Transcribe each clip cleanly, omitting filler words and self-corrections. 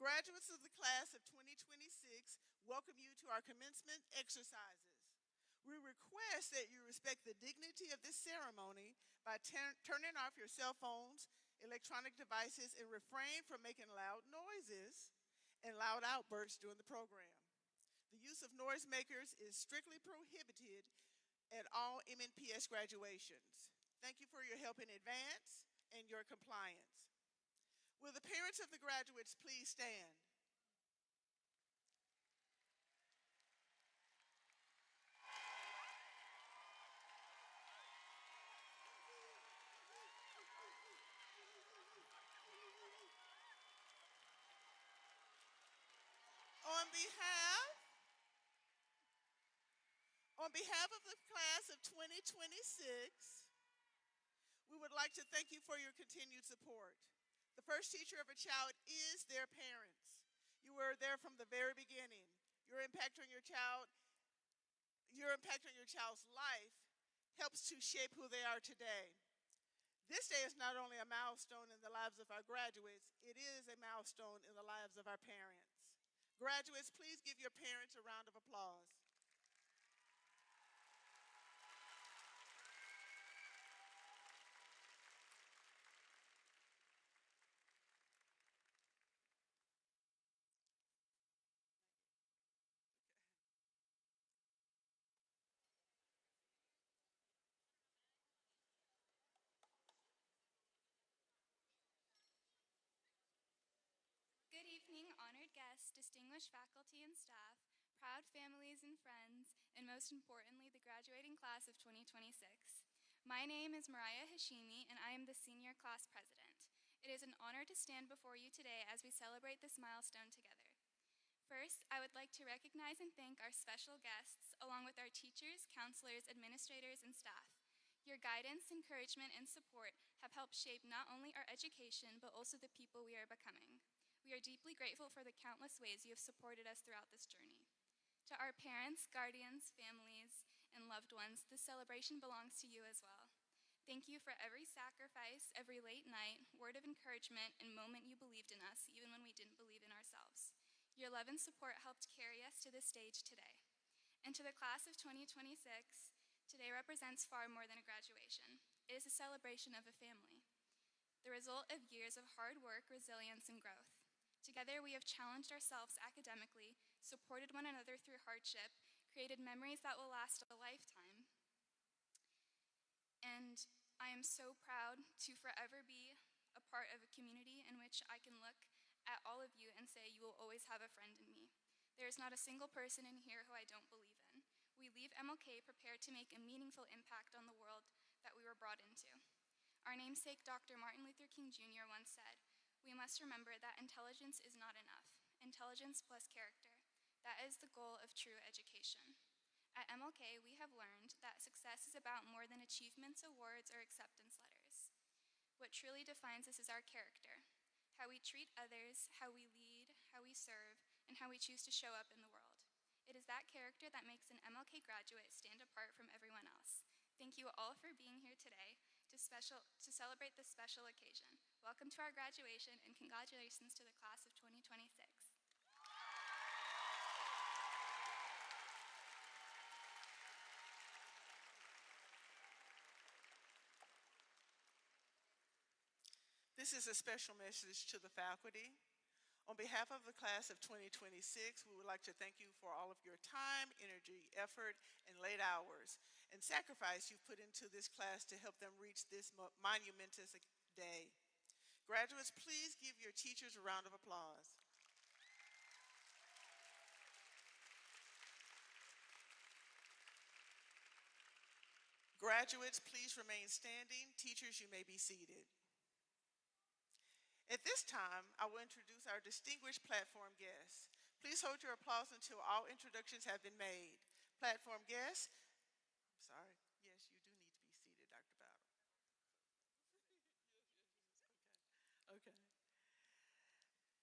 graduates of the class of 2026 welcome you to our commencement exercises. We request that you respect the dignity of this ceremony by turning off your cell phones, electronic devices, and refrain from making loud noises and loud outbursts during the program. The use of noisemakers is strictly prohibited at all MNPS graduations. Thank you for your help in advance and your compliance. Will the parents of the graduates please stand? On behalf of the class of 2026, we would like to thank you for your continued support. The first teacher of a child is their parents. You were there from the very beginning. Your impact on your child's life helps to shape who they are today. This day is not only a milestone in the lives of our graduates, it is a milestone in the lives of our parents. Graduates, please give your parents a round of applause. Good evening, honored guests, distinguished faculty and staff, proud families and friends, and most importantly, the graduating class of 2026. My name is Mariah Hashimi, and I am the senior class president. It is an honor to stand before you today as we celebrate this milestone together. First, I would like to recognize and thank our special guests, along with our teachers, counselors, administrators, and staff. Your guidance, encouragement, and support have helped shape not only our education, but also the people we are becoming. We are deeply grateful for the countless ways you have supported us throughout this journey. To our parents, guardians, families, and loved ones, this celebration belongs to you as well. Thank you for every sacrifice, every late night, word of encouragement, and moment you believed in us, even when we didn't believe in ourselves. Your love and support helped carry us to this stage today. And to the class of 2026, today represents far more than a graduation. It is a celebration of a family, the result of years of hard work, resilience, and growth. Together, we have challenged ourselves academically, supported one another through hardship, created memories that will last a lifetime. And I am so proud to forever be a part of a community in which I can look at all of you and say, you will always have a friend in me. There is not a single person in here who I don't believe in. We leave MLK prepared to make a meaningful impact on the world that we were brought into. Our namesake, Dr. Martin Luther King Jr. once said, we must remember that intelligence is not enough. Intelligence plus character. That is the goal of true education. At MLK, we have learned that success is about more than achievements, awards, or acceptance letters. What truly defines us is our character, how we treat others, how we lead, how we serve, and how we choose to show up in the world. It is that character that makes an MLK graduate stand apart from everyone else. Thank you all for being here today to celebrate this special occasion. Welcome to our graduation, and congratulations to the class of 2026. This is a special message to the faculty. On behalf of the class of 2026, we would like to thank you for all of your time, energy, effort, and late hours, and sacrifice you've put into this class to help them reach this monumentous day. Graduates, please give your teachers a round of applause. Graduates, please remain standing. Teachers, you may be seated. At this time, I will introduce our distinguished platform guests. Please hold your applause until all introductions have been made. Platform guests, yes, you do need to be seated, Dr. Battle. Okay.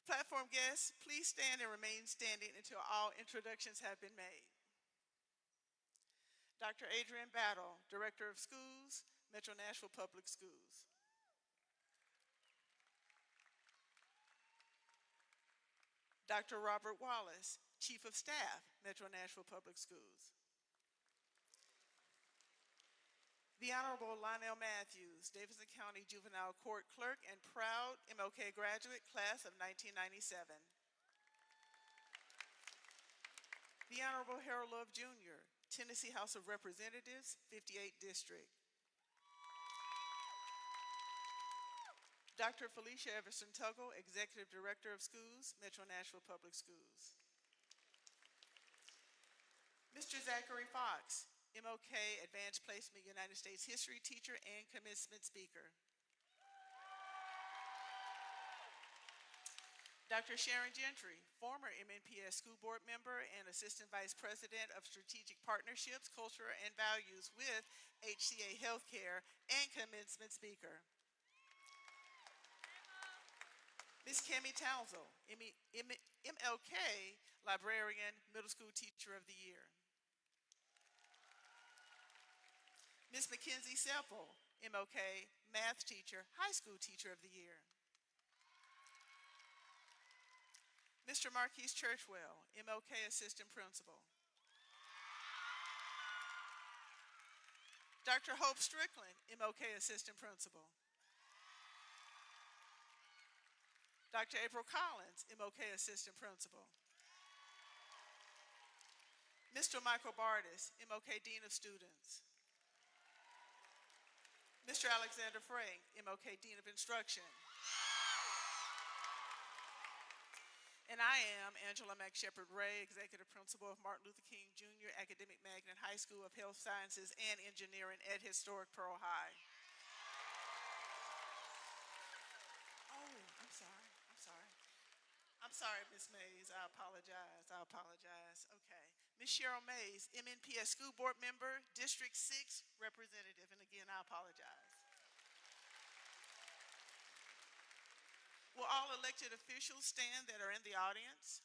Platform guests, please stand and remain standing until all introductions have been made. Dr. Adrian Battle, Director of Schools, Metro Nashville Public Schools. Dr. Robert Wallace, Chief of Staff, Metro Nashville Public Schools. The Honorable Lionel Matthews, Davidson County Juvenile Court Clerk and proud MLK graduate, class of 1997. The Honorable Harold Love Jr., Tennessee House of Representatives, 58th District. Dr. Felicia Everson Tuggle, Executive Director of Schools, Metro Nashville Public Schools. Mr. Zachary Fox, MLK Advanced Placement United States History Teacher and Commencement Speaker. Dr. Sharon Gentry, former MNPS School Board Member and Assistant Vice President of Strategic Partnerships, Culture, and Values with HCA Healthcare and Commencement Speaker. Ms. Cami Townsell, MLK Librarian, Middle School Teacher of the Year. Ms. Mackenzie Sepple, MLK Math Teacher, High School Teacher of the Year. Mr. Marquise Churchwell, MLK Assistant Principal. Dr. Hope Strickland, MLK Assistant Principal. Dr. April Collins, MLK Assistant Principal. Mr. Michael Bardis, MLK Dean of Students. Mr. Alexander Frank, MLK Dean of Instruction. And I am Angela McShepard Ray, Executive Principal of Martin Luther King Jr. Academic Magnet High School of Health Sciences and Engineering at Historic Pearl High. Oh, I'm sorry. I'm sorry, Ms. Mays. I apologize. Okay. Ms. Cheryl Mays, MNPS School Board Member, District 6 Representative. And again, I apologize. Will all elected officials stand that are in the audience?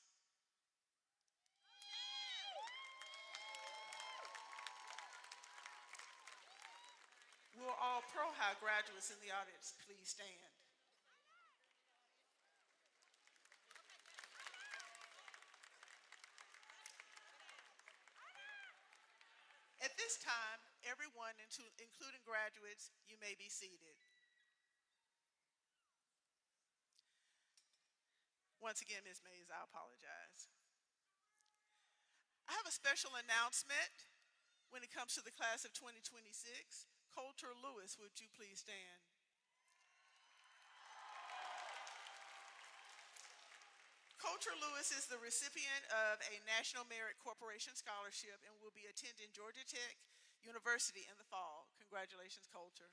Will all Pearl High graduates in the audience please stand? At this time, everyone, including graduates, you may be seated. Once again, Ms. Mays, I apologize. I have a special announcement when it comes to the class of 2026. Coulter Lewis, would you please stand? Coulter Lewis is the recipient of a National Merit Corporation Scholarship and will be attending Georgia Tech University in the fall. Congratulations, Coulter.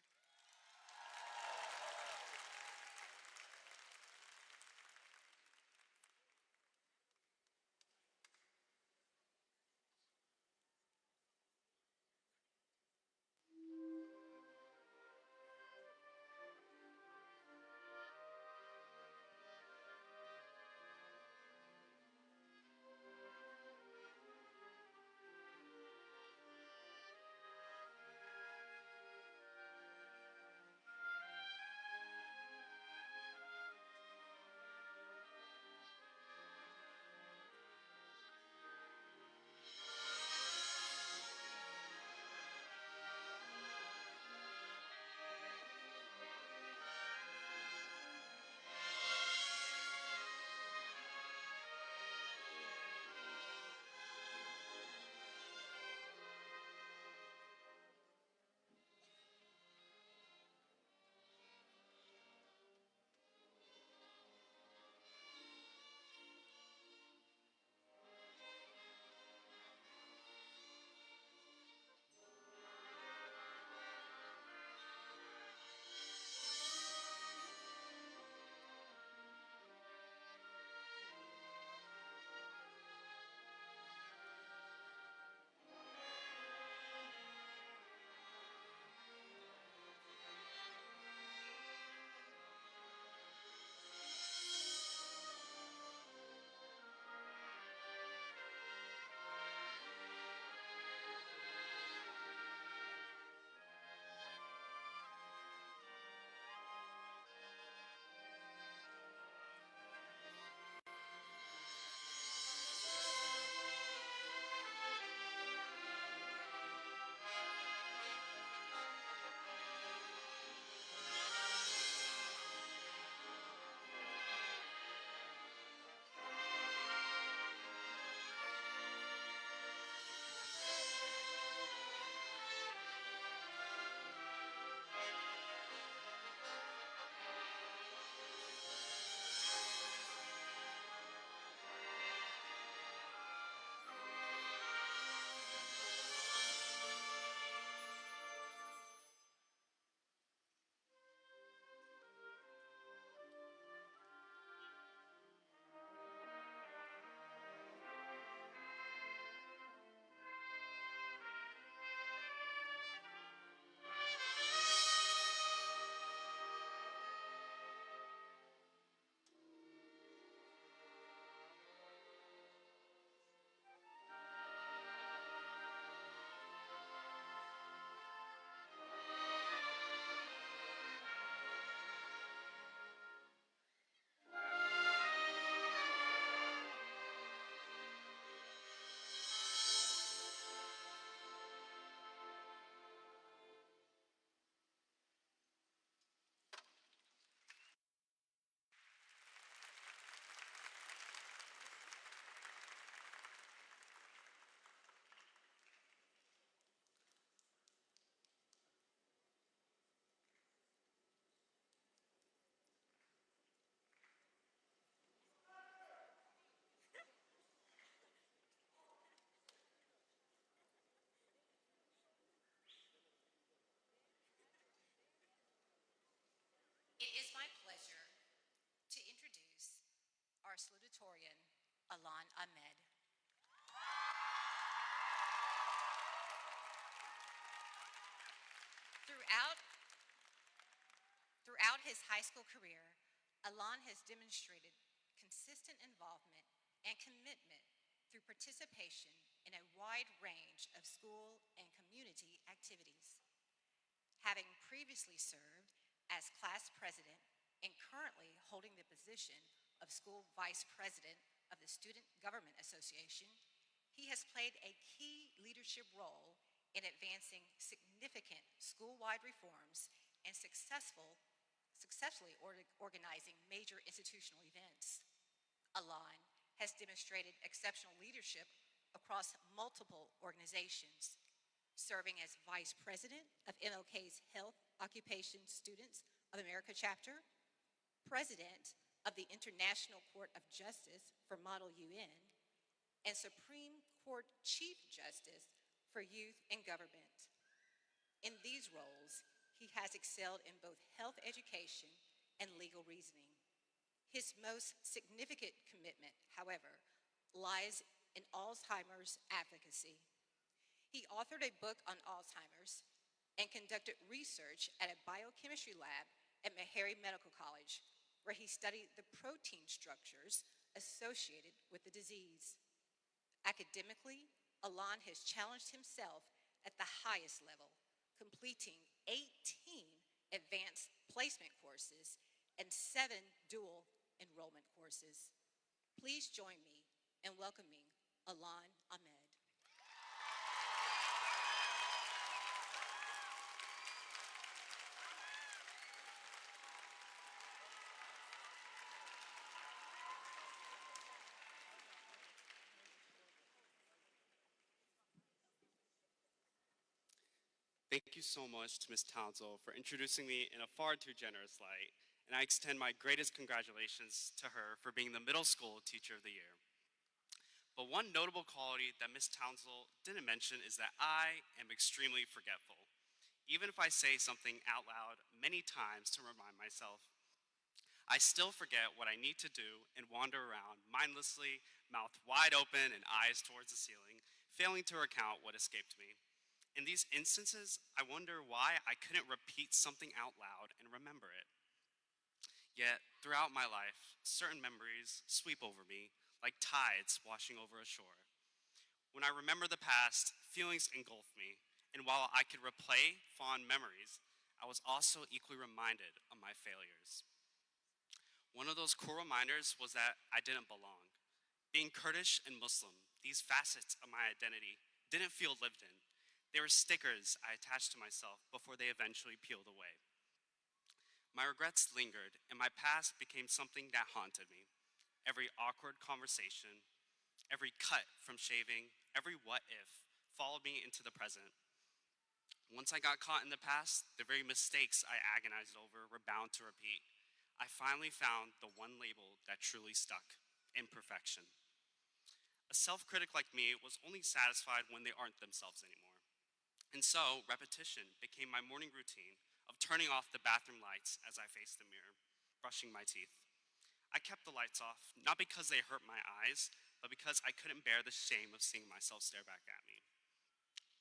It is my pleasure to introduce our salutatorian, Alon Ahmed. Throughout his high school career, Alon has demonstrated consistent involvement and commitment through participation in a wide range of school and community activities. Having previously served as class president and currently holding the position of school vice president of the Student Government Association, he has played a key leadership role in advancing significant school-wide reforms and successfully organizing major institutional events. Alon has demonstrated exceptional leadership across multiple organizations, serving as Vice President of MLK's Health Occupation Students of America chapter, President of the International Court of Justice for Model UN, and Supreme Court Chief Justice for Youth and Government. In these roles, he has excelled in both health education and legal reasoning. His most significant commitment, however, lies in Alzheimer's advocacy. He authored a book on Alzheimer's and conducted research at a biochemistry lab at Meharry Medical College, where he studied the protein structures associated with the disease. Academically, Alon has challenged himself at the highest level, completing 18 advanced placement courses and 7 dual enrollment courses. Please join me in welcoming Alon Ahmed. Thank you so much to Ms. Townsell for introducing me in a far too generous light, and I extend my greatest congratulations to her for being the Middle School Teacher of the Year. But one notable quality that Ms. Townsell didn't mention is that I am extremely forgetful, even if I say something out loud many times to remind myself. I still forget what I need to do and wander around mindlessly, mouth wide open and eyes towards the ceiling, failing to recount what escaped me. In these instances, I wonder why I couldn't repeat something out loud and remember it. Yet, throughout my life, certain memories sweep over me like tides washing over a shore. When I remember the past, feelings engulf me, and while I could replay fond memories, I was also equally reminded of my failures. One of those core reminders was that I didn't belong. Being Kurdish and Muslim, these facets of my identity didn't feel lived in. They were stickers I attached to myself before they eventually peeled away. My regrets lingered, and my past became something that haunted me. Every awkward conversation, every cut from shaving, every what if followed me into the present. Once I got caught in the past, the very mistakes I agonized over were bound to repeat. I finally found the one label that truly stuck: imperfection. A self-critic like me was only satisfied when they aren't themselves anymore. And so, repetition became my morning routine of turning off the bathroom lights as I faced the mirror, brushing my teeth. I kept the lights off, not because they hurt my eyes, but because I couldn't bear the shame of seeing myself stare back at me.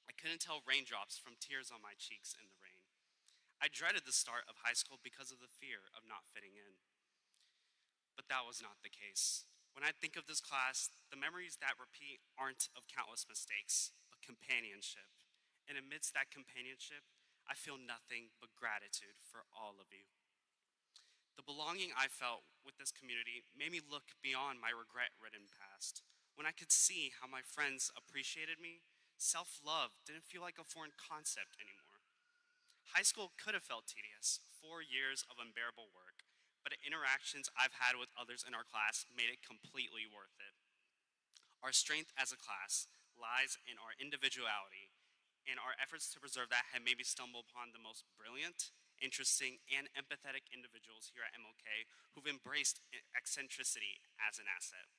I couldn't tell raindrops from tears on my cheeks in the rain. I dreaded the start of high school because of the fear of not fitting in. But that was not the case. When I think of this class, the memories that repeat aren't of countless mistakes, but companionship. And amidst that companionship, I feel nothing but gratitude for all of you. The belonging I felt with this community made me look beyond my regret-ridden past. When I could see how my friends appreciated me, self-love didn't feel like a foreign concept anymore. High school could have felt tedious, 4 years of unbearable work, but the interactions I've had with others in our class made it completely worth it. Our strength as a class lies in our individuality, and our efforts to preserve that have made me stumble upon the most brilliant, interesting, and empathetic individuals here at MLK who've embraced eccentricity as an asset.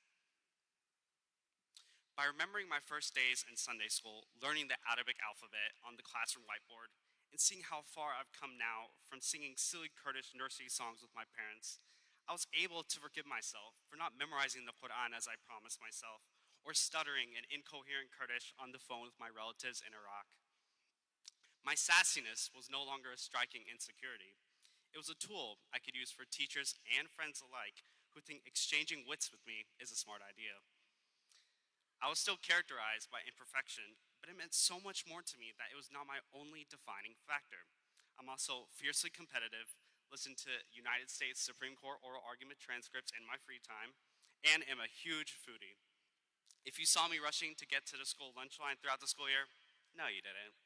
By remembering my first days in Sunday school, learning the Arabic alphabet on the classroom whiteboard, and seeing how far I've come now from singing silly Kurdish nursery songs with my parents, I was able to forgive myself for not memorizing the Quran as I promised myself, or stuttering in incoherent Kurdish on the phone with my relatives in Iraq. My sassiness was no longer a striking insecurity. It was a tool I could use for teachers and friends alike who think exchanging wits with me is a smart idea. I was still characterized by imperfection, but it meant so much more to me that it was not my only defining factor. I'm also fiercely competitive, listen to United States Supreme Court oral argument transcripts in my free time, and am a huge foodie. If you saw me rushing to get to the school lunch line throughout the school year, no, you didn't.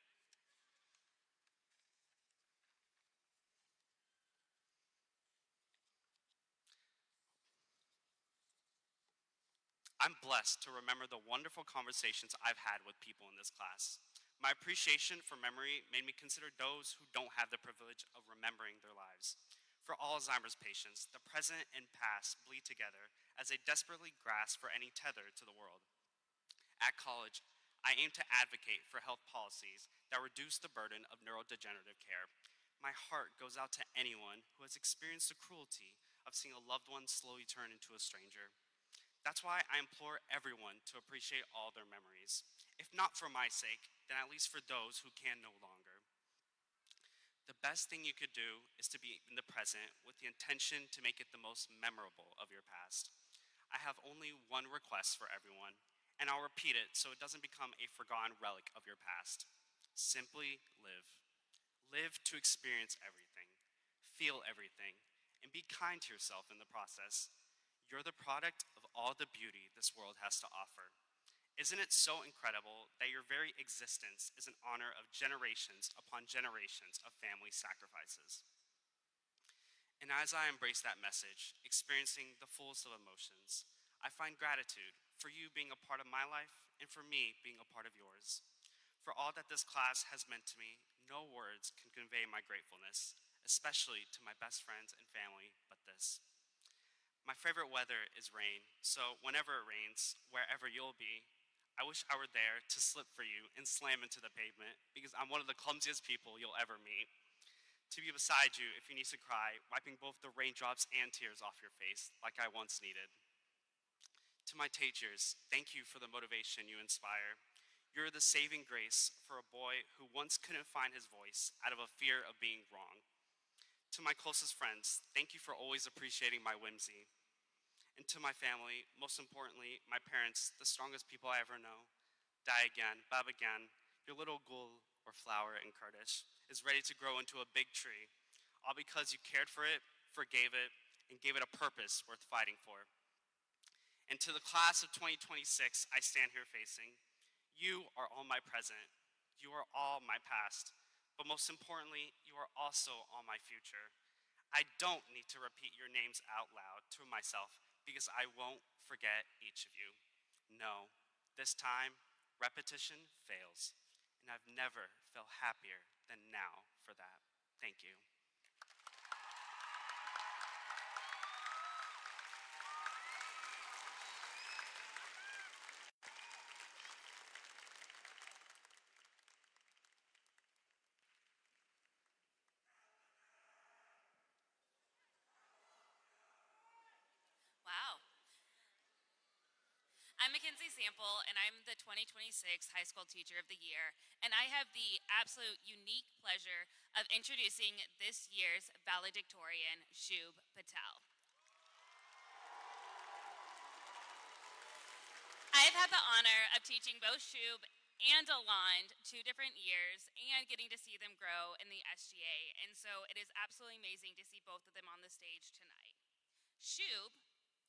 I'm blessed to remember the wonderful conversations I've had with people in this class. My appreciation for memory made me consider those who don't have the privilege of remembering their lives. For Alzheimer's patients, the present and past bleed together as they desperately grasp for any tether to the world. At college, I aim to advocate for health policies that reduce the burden of neurodegenerative care. My heart goes out to anyone who has experienced the cruelty of seeing a loved one slowly turn into a stranger. That's why I implore everyone to appreciate all their memories. If not for my sake, then at least for those who can no longer. The best thing you could do is to be in the present with the intention to make it the most memorable of your past. I have only one request for everyone, and I'll repeat it so it doesn't become a forgotten relic of your past. Simply live. Live to experience everything, feel everything, and be kind to yourself in the process. You're the product of all the beauty this world has to offer. Isn't it so incredible that your very existence is an honor of generations upon generations of family sacrifices? And as I embrace that message, experiencing the fullest of emotions, I find gratitude for you being a part of my life and for me being a part of yours. For all that this class has meant to me, no words can convey my gratefulness, especially to my best friends and family, but this. My favorite weather is rain, so whenever it rains, wherever you'll be, I wish I were there to slip for you and slam into the pavement because I'm one of the clumsiest people you'll ever meet. To be beside you if you need to cry, wiping both the raindrops and tears off your face like I once needed. To my teachers, thank you for the motivation you inspire. You're the saving grace for a boy who once couldn't find his voice out of a fear of being wrong. To my closest friends, thank you for always appreciating my whimsy. And to my family, most importantly, my parents, the strongest people I ever know, Dayagan, Babagan, your little gul or flower in Kurdish, is ready to grow into a big tree, all because you cared for it, forgave it, and gave it a purpose worth fighting for. And to the class of 2026 I stand here facing, you are all my present, you are all my past, but most importantly, you are also all my future. I don't need to repeat your names out loud to myself because I won't forget each of you. No, this time, repetition fails, and I've never felt happier than now for that. Thank you. Wow. I'm Mackenzie Sample, and I'm the 2026 High School Teacher of the Year. And I have the absolute unique pleasure of introducing this year's valedictorian, Shub Patel. I've had the honor of teaching both Shub and Alond 2 different years and getting to see them grow in the SGA. And so it is absolutely amazing to see both of them on the stage tonight. Shub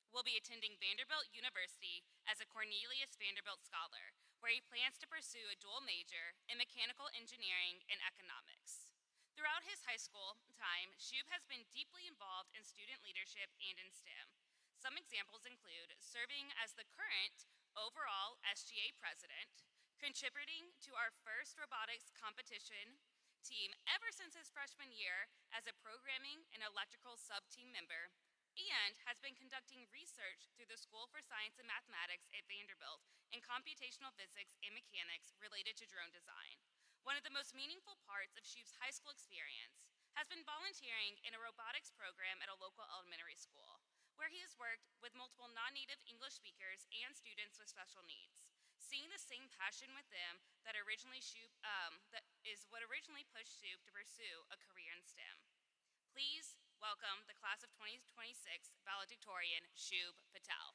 will be attending Vanderbilt University as a Cornelius Vanderbilt Scholar, where he plans to pursue a dual major in mechanical engineering and economics. Throughout his high school time, Shub has been deeply involved in student leadership and in STEM. Some examples include serving as the current overall SGA president, contributing to our first robotics competition team ever since his freshman year as a programming and electrical sub-team member, and has been conducting research through the School for Science and Mathematics at Vanderbilt in computational physics and mechanics related to drone design. One of the most meaningful parts of Shoob's high school experience has been volunteering in a robotics program at a local elementary school, where he has worked with multiple non-native English speakers and students with special needs. Seeing the same passion with them that is what originally pushed Shoob to pursue a career in STEM. Please welcome the class of 2026 valedictorian, Shoob Patel.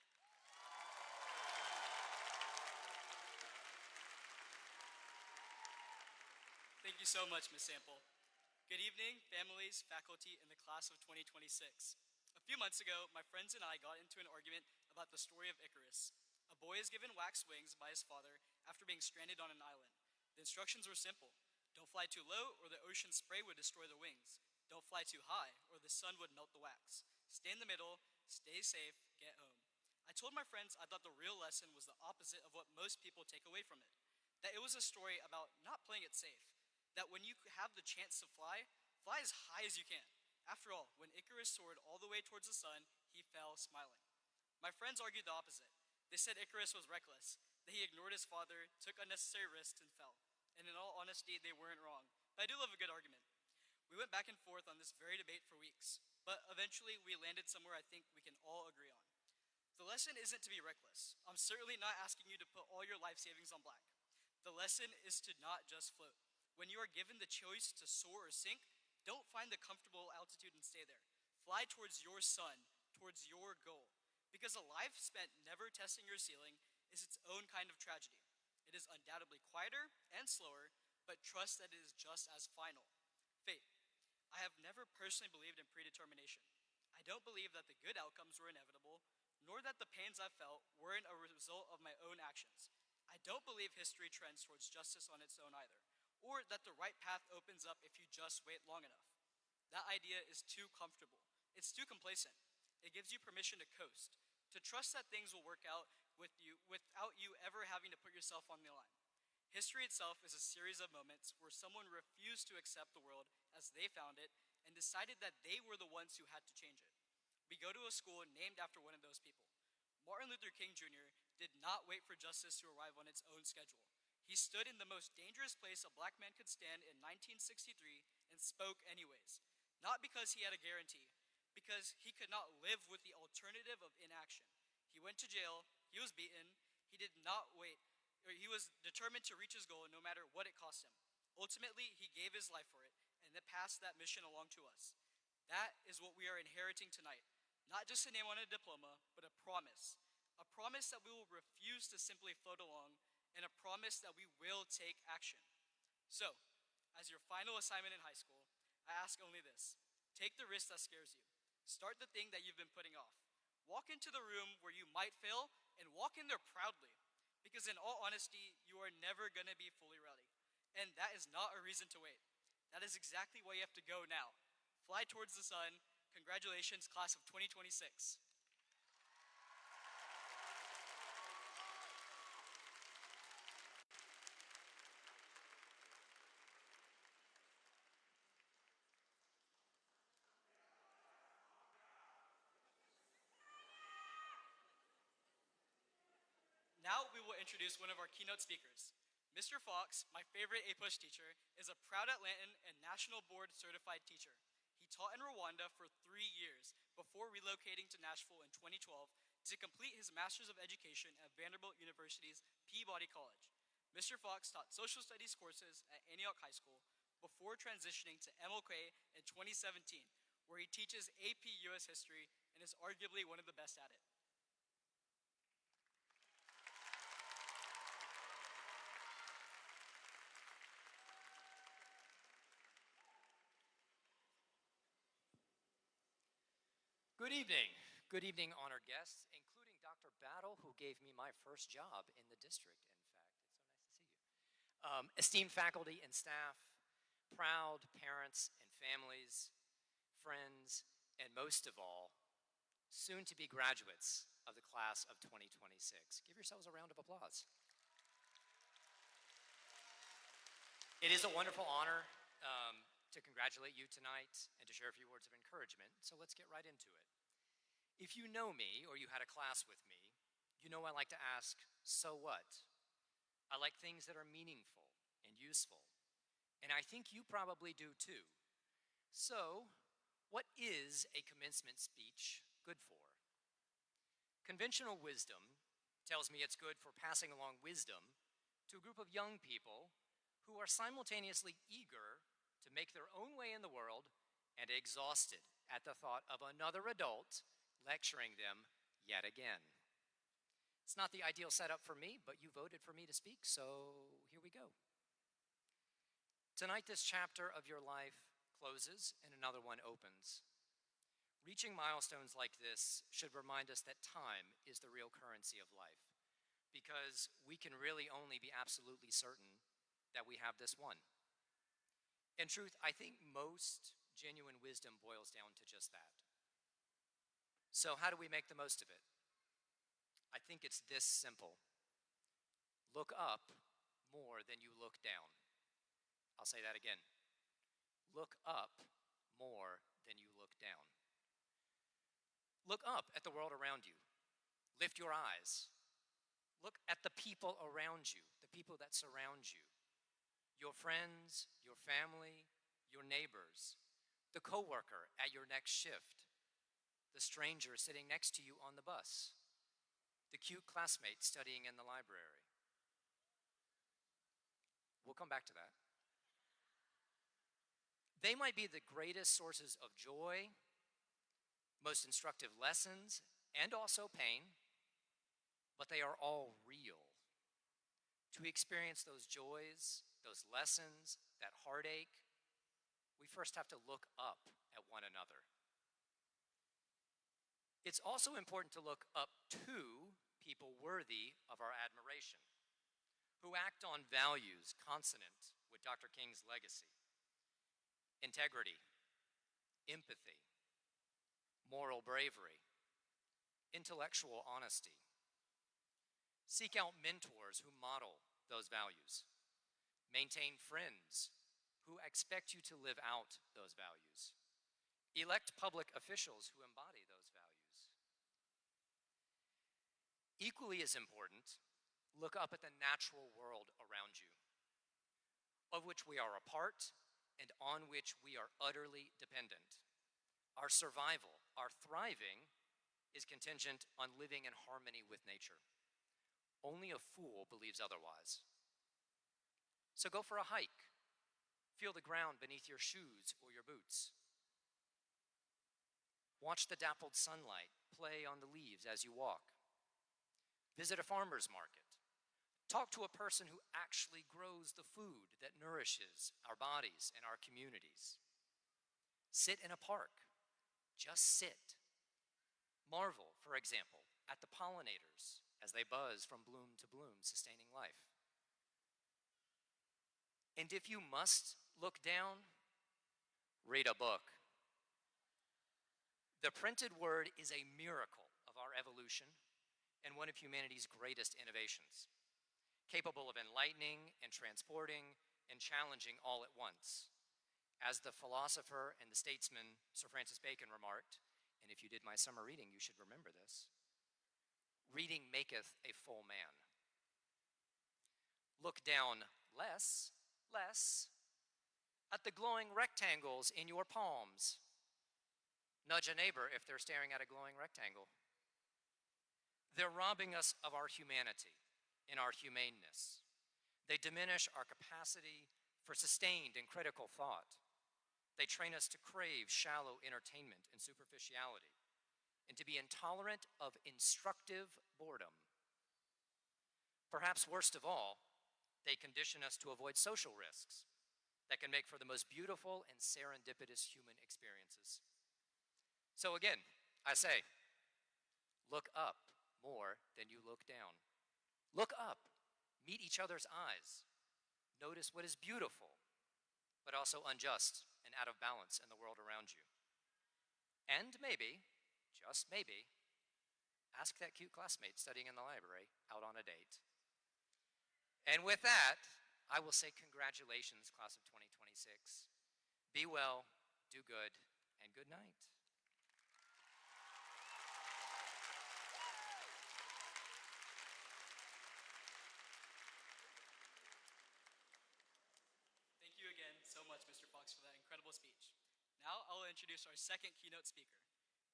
Thank you so much, Ms. Sample. Good evening, families, faculty, and the class of 2026. A few months ago, my friends and I got into an argument about the story of Icarus. A boy is given wax wings by his father after being stranded on an island. The instructions were simple. Don't fly too low or the ocean spray would destroy the wings. Don't fly too high or the sun would melt the wax. Stay in the middle, stay safe, get home. I told my friends I thought the real lesson was the opposite of what most people take away from it. That it was a story about not playing it safe. That when you have the chance to fly, fly as high as you can. After all, when Icarus soared all the way towards the sun, he fell smiling. My friends argued the opposite. They said Icarus was reckless, that he ignored his father, took unnecessary risks, and fell. And in all honesty, they weren't wrong. But I do love a good argument. We went back and forth on this very debate for weeks, but eventually we landed somewhere I think we can all agree on. The lesson isn't to be reckless. I'm certainly not asking you to put all your life savings on black. The lesson is to not just float. When you are given the choice to soar or sink, don't find the comfortable altitude and stay there. Fly towards your sun, towards your goal. Because a life spent never testing your ceiling is its own kind of tragedy. It is undoubtedly quieter and slower, but trust that it is just as final. Fate. I have never personally believed in predetermination. I don't believe that the good outcomes were inevitable, nor that the pains I've felt weren't a result of my own actions. I don't believe history trends towards justice on its own either, or that the right path opens up if you just wait long enough. That idea is too comfortable. It's too complacent. It gives you permission to coast, to trust that things will work out with you without you ever having to put yourself on the line. History itself is a series of moments where someone refused to accept the world as they found it and decided that they were the ones who had to change it. We go to a school named after one of those people. Martin Luther King Jr. did not wait for justice to arrive on its own schedule. He stood in the most dangerous place a black man could stand in 1963 and spoke anyways. Not because he had a guarantee, because he could not live with the alternative of inaction. He went to jail, he was beaten, he did not wait, or he was determined to reach his goal no matter what it cost him. Ultimately, he gave his life for it, and then passed that mission along to us. That is what we are inheriting tonight. Not just a name on a diploma, but a promise. A promise that we will refuse to simply float along, and a promise that we will take action. So, as your final assignment in high school, I ask only this. Take the risk that scares you. Start the thing that you've been putting off. Walk into the room where you might fail and walk in there proudly. Because in all honesty, you are never going to be fully ready. And that is not a reason to wait. That is exactly why you have to go now. Fly towards the sun. Congratulations, class of 2026. Now we will introduce one of our keynote speakers. Mr. Fox, my favorite A-Push teacher, is a proud Atlantan and National Board certified teacher. He taught in Rwanda for 3 years before relocating to Nashville in 2012 to complete his Master's of Education at Vanderbilt University's Peabody College. Mr. Fox taught social studies courses at Antioch High School before transitioning to MLK in 2017, where he teaches AP US History and is arguably one of the best at it. Good evening. Good evening, honored guests, including Dr. Battle, who gave me my first job in the district, in fact. It's so nice to see you. Esteemed faculty and staff, proud parents and families, friends, and most of all, soon-to-be graduates of the class of 2026. Give yourselves a round of applause. It is a wonderful honor to congratulate you tonight and to share a few words of encouragement, so let's get right into it. If you know me or you had a class with me, you know I like to ask, so what? I like things that are meaningful and useful. and I think you probably do too. So, what is a commencement speech good for? Conventional wisdom tells me it's good for passing along wisdom to a group of young people who are simultaneously eager to make their own way in the world and exhausted at the thought of another adult lecturing them yet again. It's not the ideal setup for me, but you voted for me to speak, so here we go. Tonight, this chapter of your life closes and another one opens. Reaching milestones like this should remind us that time is the real currency of life, because we can really only be absolutely certain that we have this one. In truth, I think most genuine wisdom boils down to just that. So how do we make the most of it? I think it's this simple. Look up more than you look down. I'll say that again. Look up more than you look down. Look up at the world around you. Lift your eyes. Look at the people around you, the people that surround you. Your friends, your family, your neighbors, the coworker at your next shift, the stranger sitting next to you on the bus, the cute classmate studying in the library. We'll come back to that. They might be the greatest sources of joy, most instructive lessons, and also pain, but they are all real. To experience those joys, those lessons, that heartache, we first have to look up at one another. It's also important to look up to people worthy of our admiration, who act on values consonant with Dr. King's legacy: integrity, empathy, moral bravery, intellectual honesty. Seek out mentors who model those values. Maintain friends who expect you to live out those values. Elect public officials who embody those values. Equally as important, look up at the natural world around you, of which we are a part and on which we are utterly dependent. Our survival, our thriving, is contingent on living in harmony with nature. Only a fool believes otherwise. So go for a hike. Feel the ground beneath your shoes or your boots. Watch the dappled sunlight play on the leaves as you walk. Visit a farmer's market. Talk to a person who actually grows the food that nourishes our bodies and our communities. Sit in a park. Just sit. Marvel, for example, at the pollinators as they buzz from bloom to bloom, sustaining life. And if you must look down, read a book. The printed word is a miracle of our evolution and one of humanity's greatest innovations, capable of enlightening and transporting and challenging all at once. As the philosopher and the statesman Sir Francis Bacon remarked, and if you did my summer reading, you should remember this: reading maketh a full man. Look down less at the glowing rectangles in your palms. Nudge a neighbor if they're staring at a glowing rectangle. They're robbing us of our humanity and our humaneness. They diminish our capacity for sustained and critical thought. They train us to crave shallow entertainment and superficiality, and to be intolerant of instructive boredom. Perhaps worst of all, they condition us to avoid social risks that can make for the most beautiful and serendipitous human experiences. So again, I say, look up more than you look down. Look up, meet each other's eyes, notice what is beautiful, but also unjust and out of balance in the world around you. And maybe, just maybe, ask that cute classmate studying in the library out on a date. And with that, I will say congratulations, class of 2026. Be well, do good, and good night. Thank you again. Now I will introduce our second keynote speaker.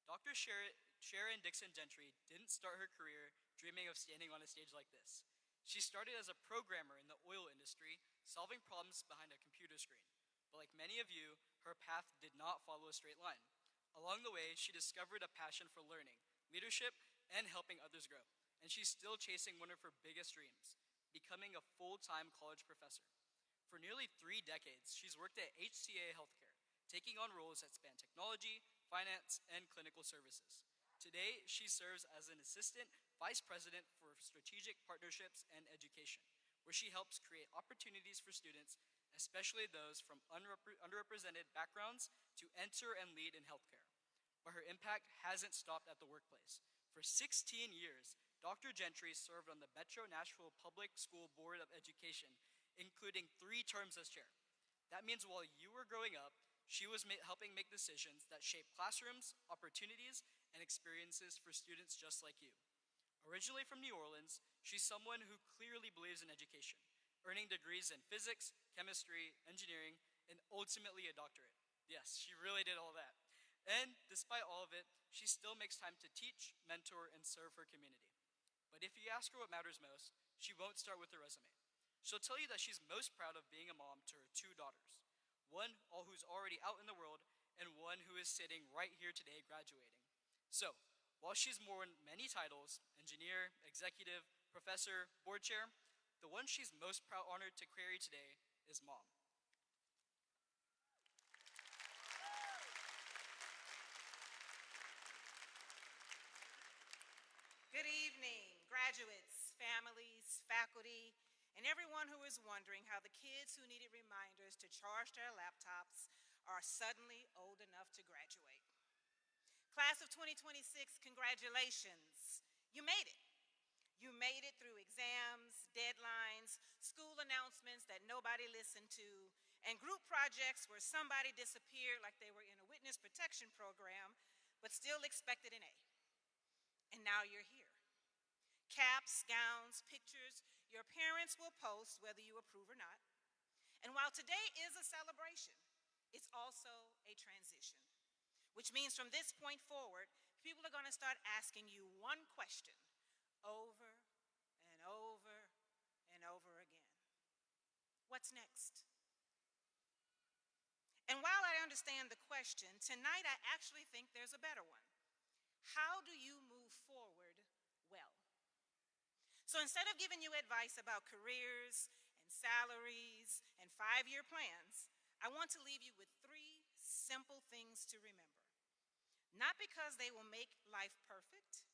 Dr. Sharon Dixon Gentry didn't start her career dreaming of standing on a stage like this. She started as a programmer in the oil industry, solving problems behind a computer screen. But like many of you, her path did not follow a straight line. Along the way, she discovered a passion for learning, leadership, and helping others grow. And she's still chasing one of her biggest dreams, becoming a full-time college professor. For nearly 3 decades, she's worked at HCA Healthcare, taking on roles that span technology, finance, and clinical services. Today, she serves as an assistant vice president for strategic partnerships and education, where she helps create opportunities for students, especially those from underrepresented backgrounds, to enter and lead in healthcare. But her impact hasn't stopped at the workplace. For 16 years, Dr. Gentry served on the Metro Nashville Public School Board of Education, including 3 terms as chair. That means while you were growing up, she was helping make decisions that shape classrooms, opportunities, and experiences for students just like you. Originally from New Orleans, she's someone who clearly believes in education, earning degrees in physics, chemistry, engineering, and ultimately a doctorate. Yes, she really did all that. And despite all of it, she still makes time to teach, mentor, and serve her community. But if you ask her what matters most, she won't start with her resume. She'll tell you that she's most proud of being a mom to her 2 daughters, one who's already out in the world and one who is sitting right here today graduating. So, while she's worn many titles, engineer, executive, professor, board chair, the one she's most honored to carry today is mom. Good evening, graduates, families, faculty, and everyone who is wondering how the kids who needed reminders to charge their laptops are suddenly old enough to graduate. Class of 2026, congratulations. You made it. You made it through exams, deadlines, school announcements that nobody listened to, and group projects where somebody disappeared like they were in a witness protection program, but still expected an A. And now you're here. Caps, gowns, pictures, your parents will post whether you approve or not. And while today is a celebration, it's also a transition, which means from this point forward, people are going to start asking you one question over and over and over again. What's next? And while I understand the question, tonight I actually think there's a better one. How do you move forward well? So instead of giving you advice about careers and salaries and 5-year plans, I want to leave you with 3 simple things to remember. Not because they will make life perfect,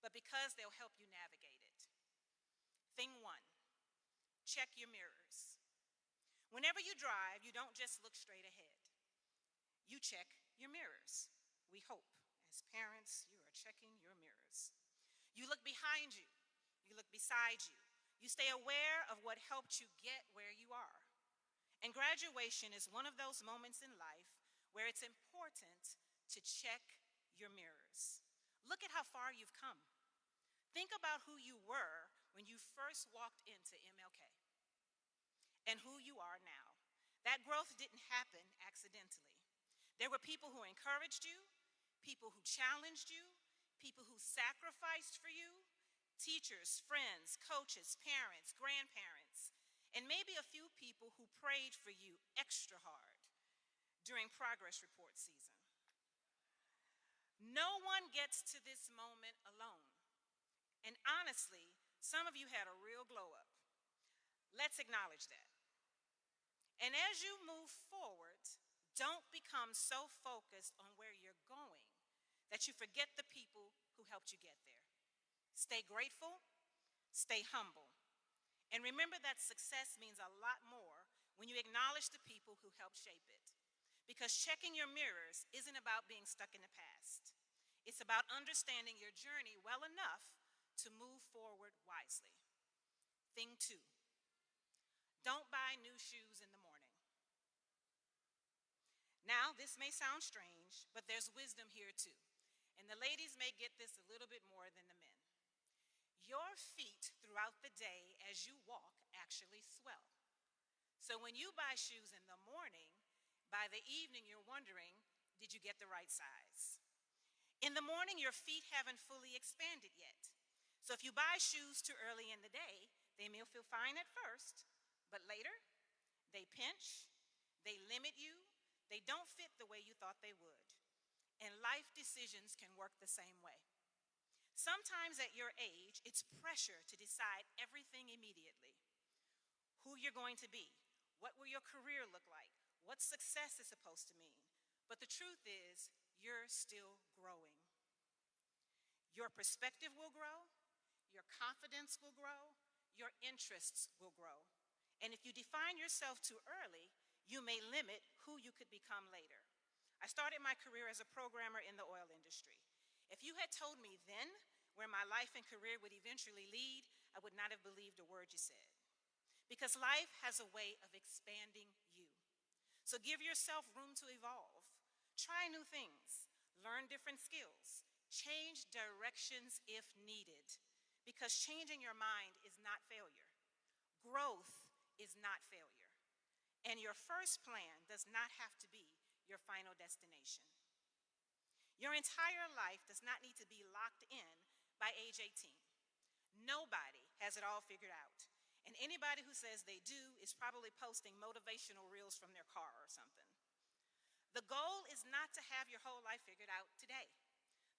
but because they'll help you navigate it. Thing 1, check your mirrors. Whenever you drive, you don't just look straight ahead. You check your mirrors. We hope, as parents, you are checking your mirrors. You look behind you. You look beside you. You stay aware of what helped you get where you are. And graduation is one of those moments in life where it's important to check your mirrors. Look at how far you've come. Think about who you were when you first walked into MLK and who you are now. That growth didn't happen accidentally. There were people who encouraged you, people who challenged you, people who sacrificed for you, teachers, friends, coaches, parents, grandparents, and maybe a few people who prayed for you extra hard during progress report season. No one gets to this moment alone. And honestly, some of you had a real glow up. Let's acknowledge that. And as you move forward, don't become so focused on where you're going that you forget the people who helped you get there. Stay grateful, stay humble, and remember that success means a lot more when you acknowledge the people who helped shape it. Because checking your mirrors isn't about being stuck in the past. It's about understanding your journey well enough to move forward wisely. Thing 2, don't buy new shoes in the morning. Now, this may sound strange, but there's wisdom here too. And the ladies may get this a little bit more than the men. Your feet throughout the day as you walk actually swell. So when you buy shoes in the morning, by the evening you're wondering, Did you get the right size? In the morning, your feet haven't fully expanded yet. So if you buy shoes too early in the day, they may feel fine at first, but later, they pinch, they limit you, they don't fit the way you thought they would. And life decisions can work the same way. Sometimes at your age, it's pressure to decide everything immediately. Who you're going to be, what will your career look like, what success is supposed to mean. But the truth is, you're still growing. Your perspective will grow, your confidence will grow, your interests will grow. And if you define yourself too early, you may limit who you could become later. I started my career as a programmer in the oil industry. If you had told me then where my life and career would eventually lead, I would not have believed a word you said. Because life has a way of expanding you. So give yourself room to evolve. Try new things, learn different skills, change directions if needed. Because changing your mind is not failure. Growth is not failure. And your first plan does not have to be your final destination. Your entire life does not need to be locked in by age 18. Nobody has it all figured out. And anybody who says they do is probably posting motivational reels from their car or something. The goal is not to have your whole life figured out today.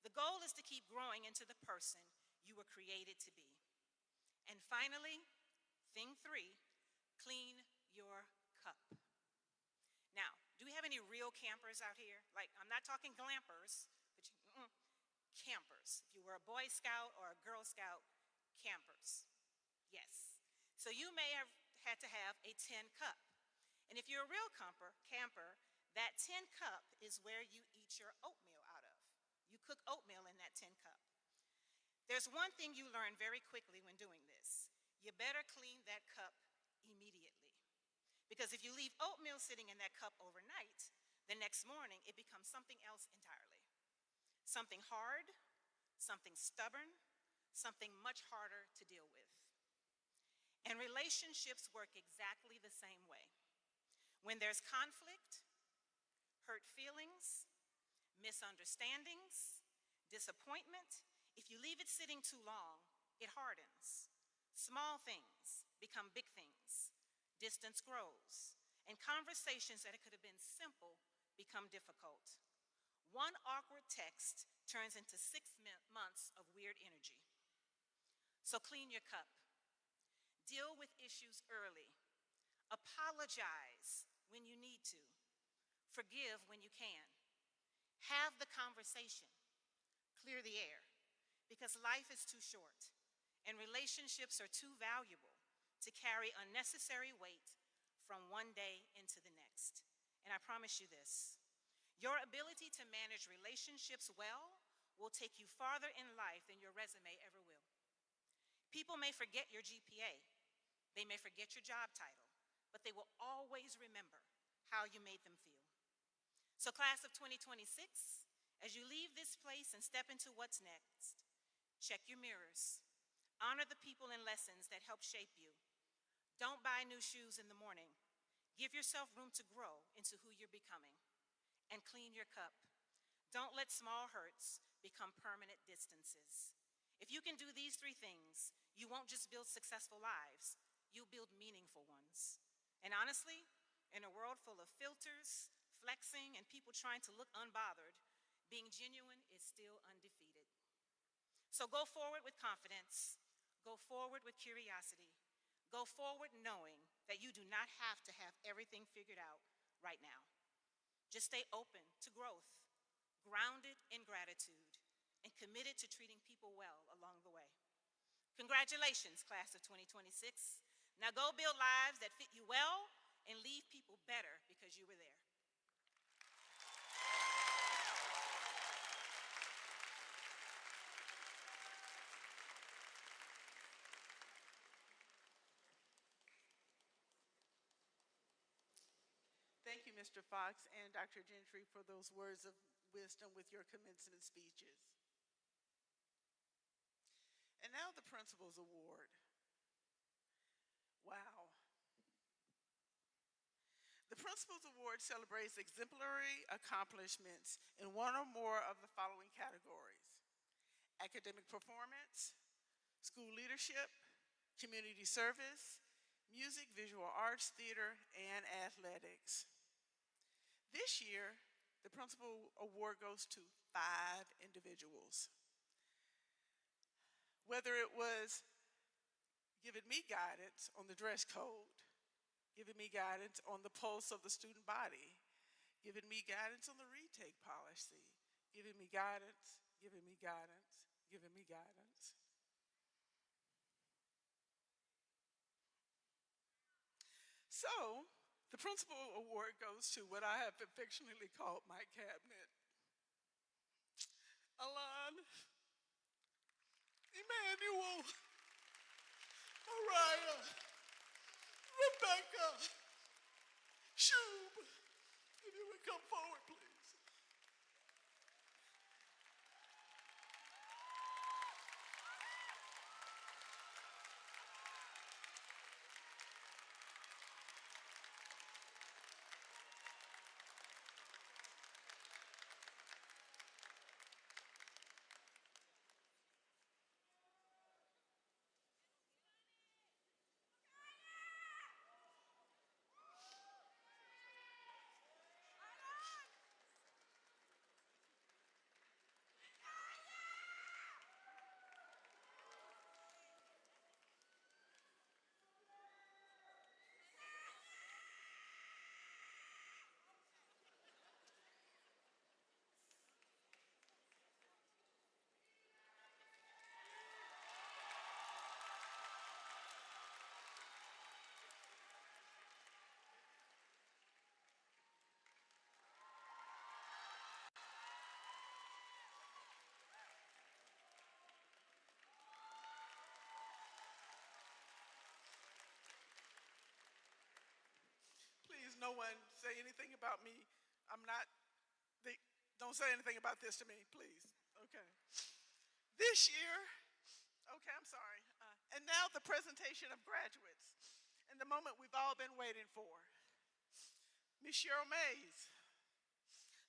The goal is to keep growing into the person you were created to be. And finally, thing 3, clean your cup. Now, do we have any real campers out here? Like, I'm not talking glampers, but campers. If you were a Boy Scout or a Girl Scout, campers. Yes. So you may have had to have a tin cup. And if you're a real camper, that tin cup is where you eat your oatmeal out of. You cook oatmeal in that tin cup. There's one thing you learn very quickly when doing this. You better clean that cup immediately. Because if you leave oatmeal sitting in that cup overnight, the next morning it becomes something else entirely. Something hard, something stubborn, something much harder to deal with. And relationships work exactly the same way. When there's conflict, hurt feelings, misunderstandings, disappointment, if you leave it sitting too long, it hardens. Small things become big things. Distance grows. And conversations that could have been simple become difficult. One awkward text turns into 6 months of weird energy. So clean your cup. Deal with issues early. Apologize when you need to. Forgive when you can. Have the conversation. Clear the air. Because life is too short, and relationships are too valuable to carry unnecessary weight from one day into the next. And I promise you this, your ability to manage relationships well will take you farther in life than your resume ever will. People may forget your GPA, they may forget your job title, but they will always remember how you made them feel. So class of 2026, as you leave this place and step into what's next, check your mirrors. Honor the people and lessons that help shape you. Don't buy new shoes in the morning. Give yourself room to grow into who you're becoming. And clean your cup. Don't let small hurts become permanent distances. If you can do these 3 things, you won't just build successful lives, you'll build meaningful ones. And honestly, in a world full of filters, flexing, and people trying to look unbothered, being genuine is still undefeated. So go forward with confidence. Go forward with curiosity. Go forward knowing that you do not have to have everything figured out right now. Just stay open to growth, grounded in gratitude, and committed to treating people well along the way. Congratulations, class of 2026. Now go build lives that fit you well and leave people better because you were there. Thank you, Mr. Fox and Dr. Gentry, for those words of wisdom with your commencement speeches. And now the Principal's Award. Wow. The The Principals Award celebrates exemplary accomplishments in one or more of the following categories: academic performance, school leadership, community service, music, visual arts, theater, and athletics. This year, the Principal Award goes to 5 individuals. Whether it was giving me guidance on the dress code, giving me guidance on the pulse of the student body, giving me guidance on the retake policy, giving me guidance, giving me guidance, giving me guidance. So, the Principal Award goes to what I have affectionately called my cabinet: Alon, Emmanuel, Mariah, Rebecca, Shub. If you would come forward, please. Please, no one say anything about me. I'm not, don't say anything about this to me, please. Okay. This year, okay, I'm sorry. And now the presentation of graduates, and the moment we've all been waiting for. Ms. Cheryl Mays.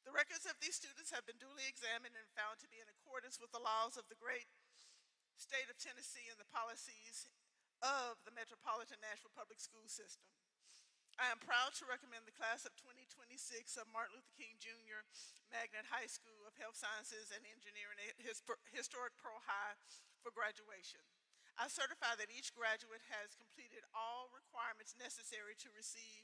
The records of these students have been duly examined and found to be in accordance with the laws of the great state of Tennessee and the policies of the Metropolitan Nashville Public School System. I am proud to recommend the class of 2026 of Martin Luther King Jr. Magnet High School of Health Sciences and Engineering at Historic Pearl High for graduation. I certify that each graduate has completed all requirements necessary to receive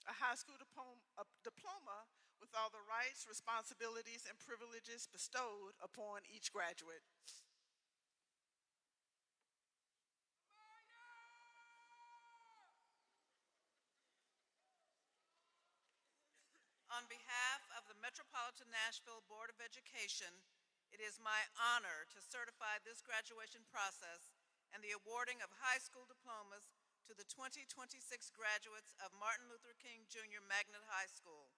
a high school diploma with all the rights, responsibilities, and privileges bestowed upon each graduate. On behalf of the Metropolitan Nashville Board of Education, it is my honor to certify this graduation process and the awarding of high school diplomas to the 2026 graduates of Martin Luther King Jr. Magnet High School.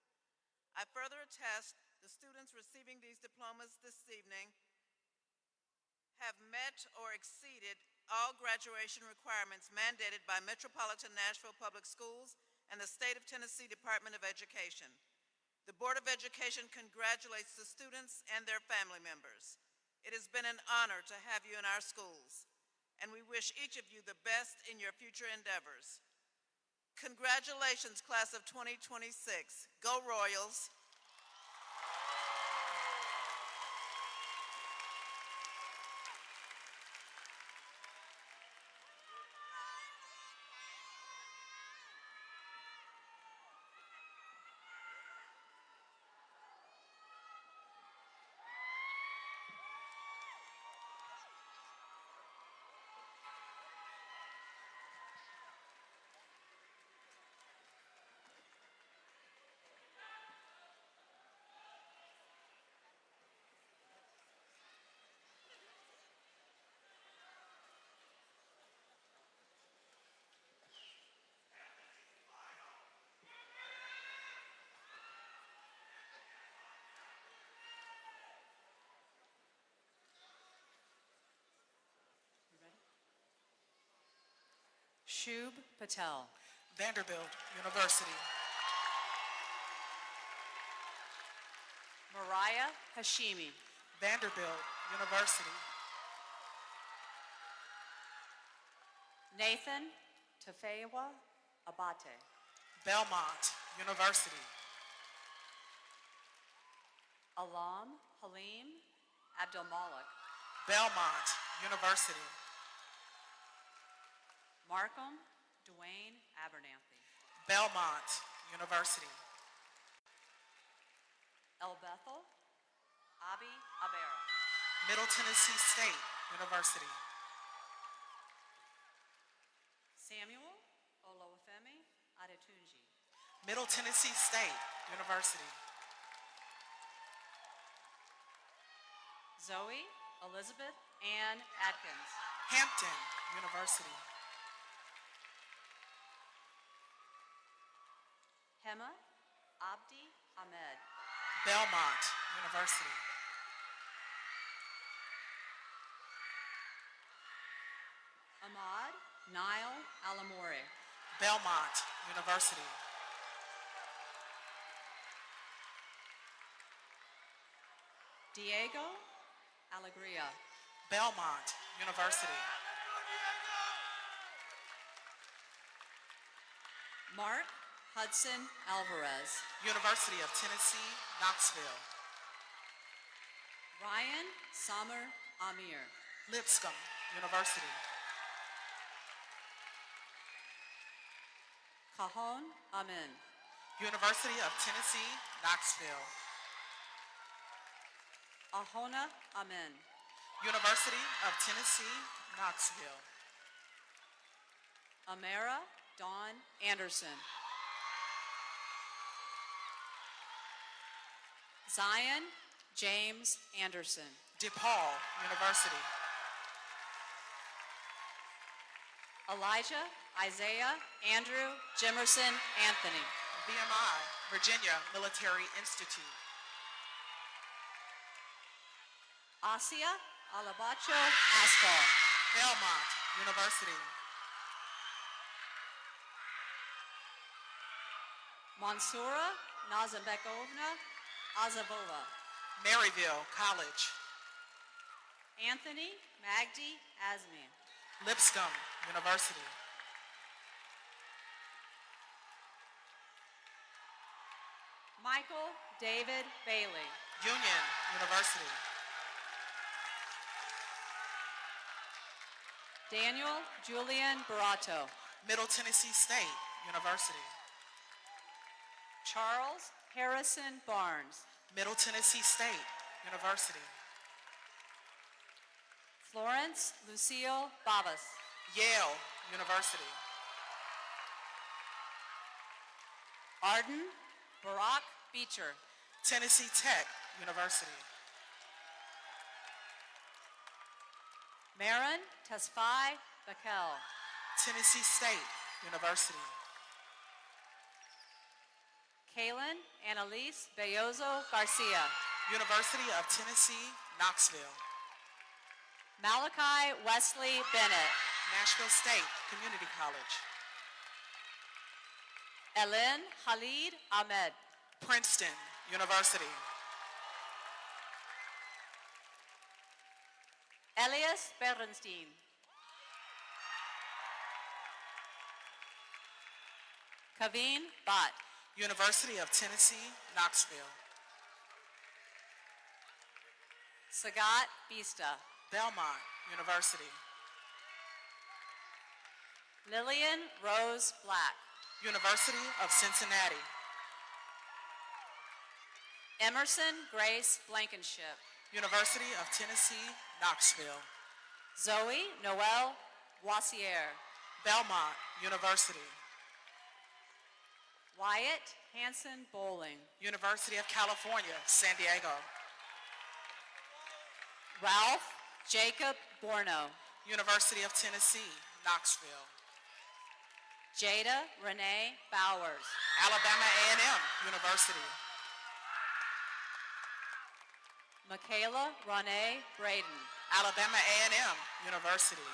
I further attest the students receiving these diplomas this evening have met or exceeded all graduation requirements mandated by Metropolitan Nashville Public Schools and the State of Tennessee Department of Education. The Board of Education congratulates the students and their family members. It has been an honor to have you in our schools, and we wish each of you the best in your future endeavors. Congratulations, class of 2026. Go Royals. Shub Patel. Vanderbilt University. Mariah Hashimi. Vanderbilt University. Nathan Tafewa Abate. Belmont University. Alam Halim Abdelmalik. Belmont University. Markham Dwayne Abernathy. Belmont University. El Bethel Abi Abera. Middle Tennessee State University. Samuel Olawafemi Adetunji. Middle Tennessee State University. Zoe Elizabeth Ann Atkins. Hampton University. Hema Abdi Ahmed. Belmont University. Ahmad Niall Alamore. Belmont University. Diego Alegria. Belmont University. Mark Hudson Alvarez. University of Tennessee, Knoxville. Ryan Samer Amir. Lipscomb University. Cajon Amin. University of Tennessee, Knoxville. Ahona Amin. University of Tennessee, Knoxville. Amara Dawn Anderson. Zion James Anderson. DePaul University. Elijah Isaiah Andrew Jimerson Anthony. VMI, Virginia Military Institute. Asia Alabacho Asphal. Belmont University. Mansoura Nazimbekovna Azavova. Maryville College. Anthony Magdi Azmi. Lipscomb University. Michael David Bailey. Union University. Daniel Julian Barato. Middle Tennessee State University. Charles Harrison Barnes. Middle Tennessee State University. Florence Lucille Babas. Yale University. Arden Barack Beecher. Tennessee Tech University. Marin Tesfai Bakel. Tennessee State University. Kaylin Annalise Bellozo Garcia. University of Tennessee, Knoxville. Malachi Wesley Bennett. Nashville State Community College. Ellen Khalid Ahmed. Princeton University. Elias Berenstein. Kaveen Bhatt. University of Tennessee, Knoxville. Sagat Bista. Belmont University. Lillian Rose Black. University of Cincinnati. Emerson Grace Blankenship. University of Tennessee, Knoxville. Zoe Noel Boissiere. Belmont University. Wyatt Hanson Bowling. University of California, San Diego. Ralph Jacob Borno. University of Tennessee, Knoxville. Jada Renee Bowers. Alabama A&M University. Michaela Renee Braden. Alabama A&M University.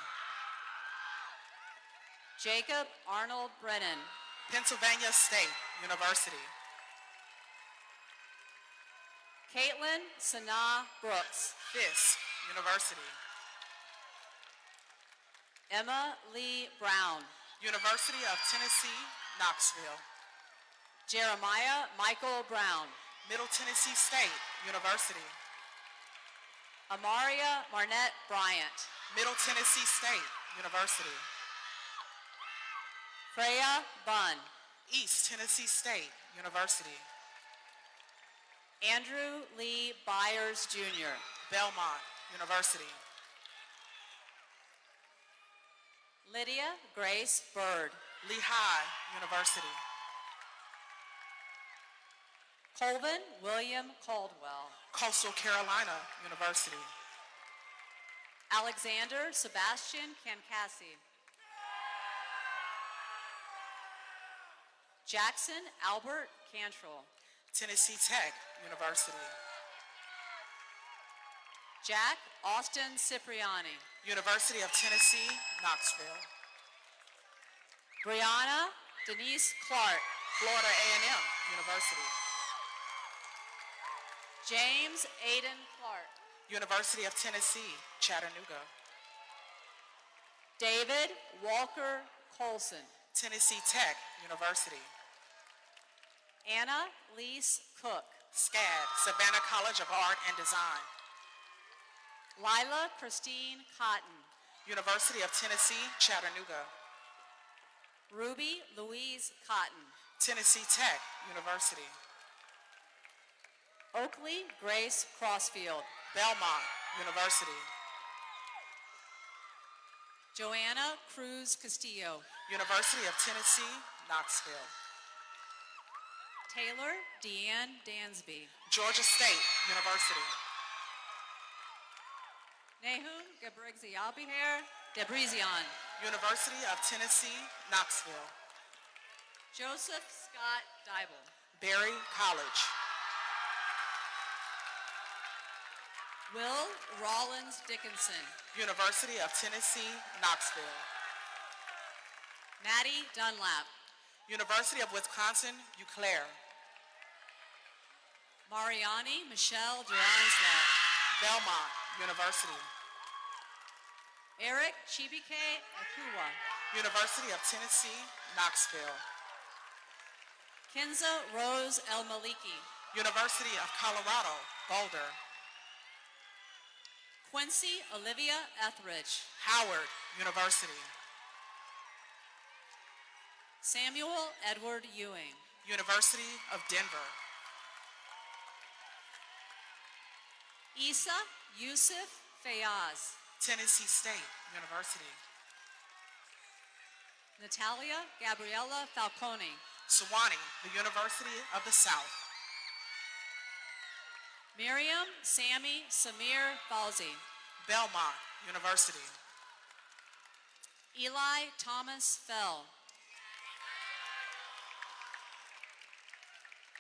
Jacob Arnold Brennan. Pennsylvania State University. Caitlin Sanaa Brooks. Fisk University. Emma Lee Brown. University of Tennessee, Knoxville. Jeremiah Michael Brown. Middle Tennessee State University. Amaria Marnette Bryant. Middle Tennessee State University. Freya Bunn. East Tennessee State University. Andrew Lee Byers Jr. Belmont University. Lydia Grace Bird. Lehigh University. Colvin William Caldwell. Coastal Carolina University. Alexander Sebastian Kankasi. Jackson Albert Cantrell. Tennessee Tech University. Jack Austin Cipriani. University of Tennessee, Knoxville. Brianna Denise Clark. Florida A&M University. James Aiden Clark. University of Tennessee, Chattanooga. David Walker Colson. Tennessee Tech University. Anna Lise Cook. SCAD, Savannah College of Art and Design. Lila Christine Cotton. University of Tennessee, Chattanooga. Ruby Louise Cotton. Tennessee Tech University. Oakley Grace Crossfield. Belmont University. Joanna Cruz Castillo. University of Tennessee, Knoxville. Taylor Deanne Dansby. Georgia State University. Nahum Debrizian. University of Tennessee, Knoxville. Joseph Scott Dybel. Berry College. Will Rollins Dickinson. University of Tennessee, Knoxville. Maddie Dunlap. University of Wisconsin, Eau Claire. Mariani Michelle Duranzlet. Belmont University. Eric Chibike Akua. University of Tennessee, Knoxville. Kenza Rose El Maliki. University of Colorado, Boulder. Quincy Olivia Etheridge. Howard University. Samuel Edward Ewing. University of Denver. Isa Yusuf Fayaz. Tennessee State University. Natalia Gabriela Falcone. Sewanee, the University of the South. Miriam Sammy Samir Falzi. Belmont University. Eli Thomas Fell.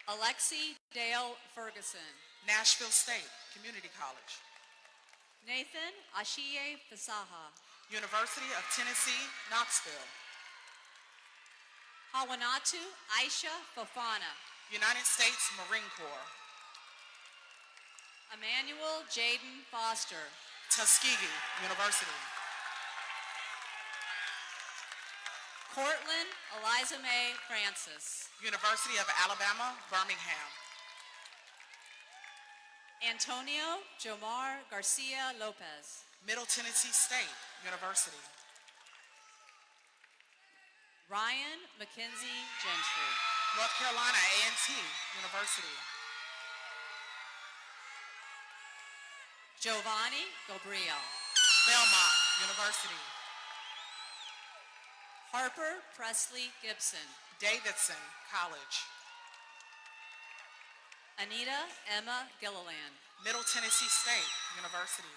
Alexi Dale Ferguson. Nashville State Community College. Nathan Ashiye Fasaha. University of Tennessee, Knoxville. Hawanatu Aisha Fofana. United States Marine Corps. Emmanuel Jaden Foster. Tuskegee University. Cortland Eliza Mae Francis. University of Alabama, Birmingham. Antonio Jomar Garcia Lopez. Middle Tennessee State University. Ryan Mackenzie Gentry. North Carolina A&T University. Giovanni Gabriel. Belmont University. Harper Presley Gibson. Davidson College. Anita Emma Gilliland. Middle Tennessee State University.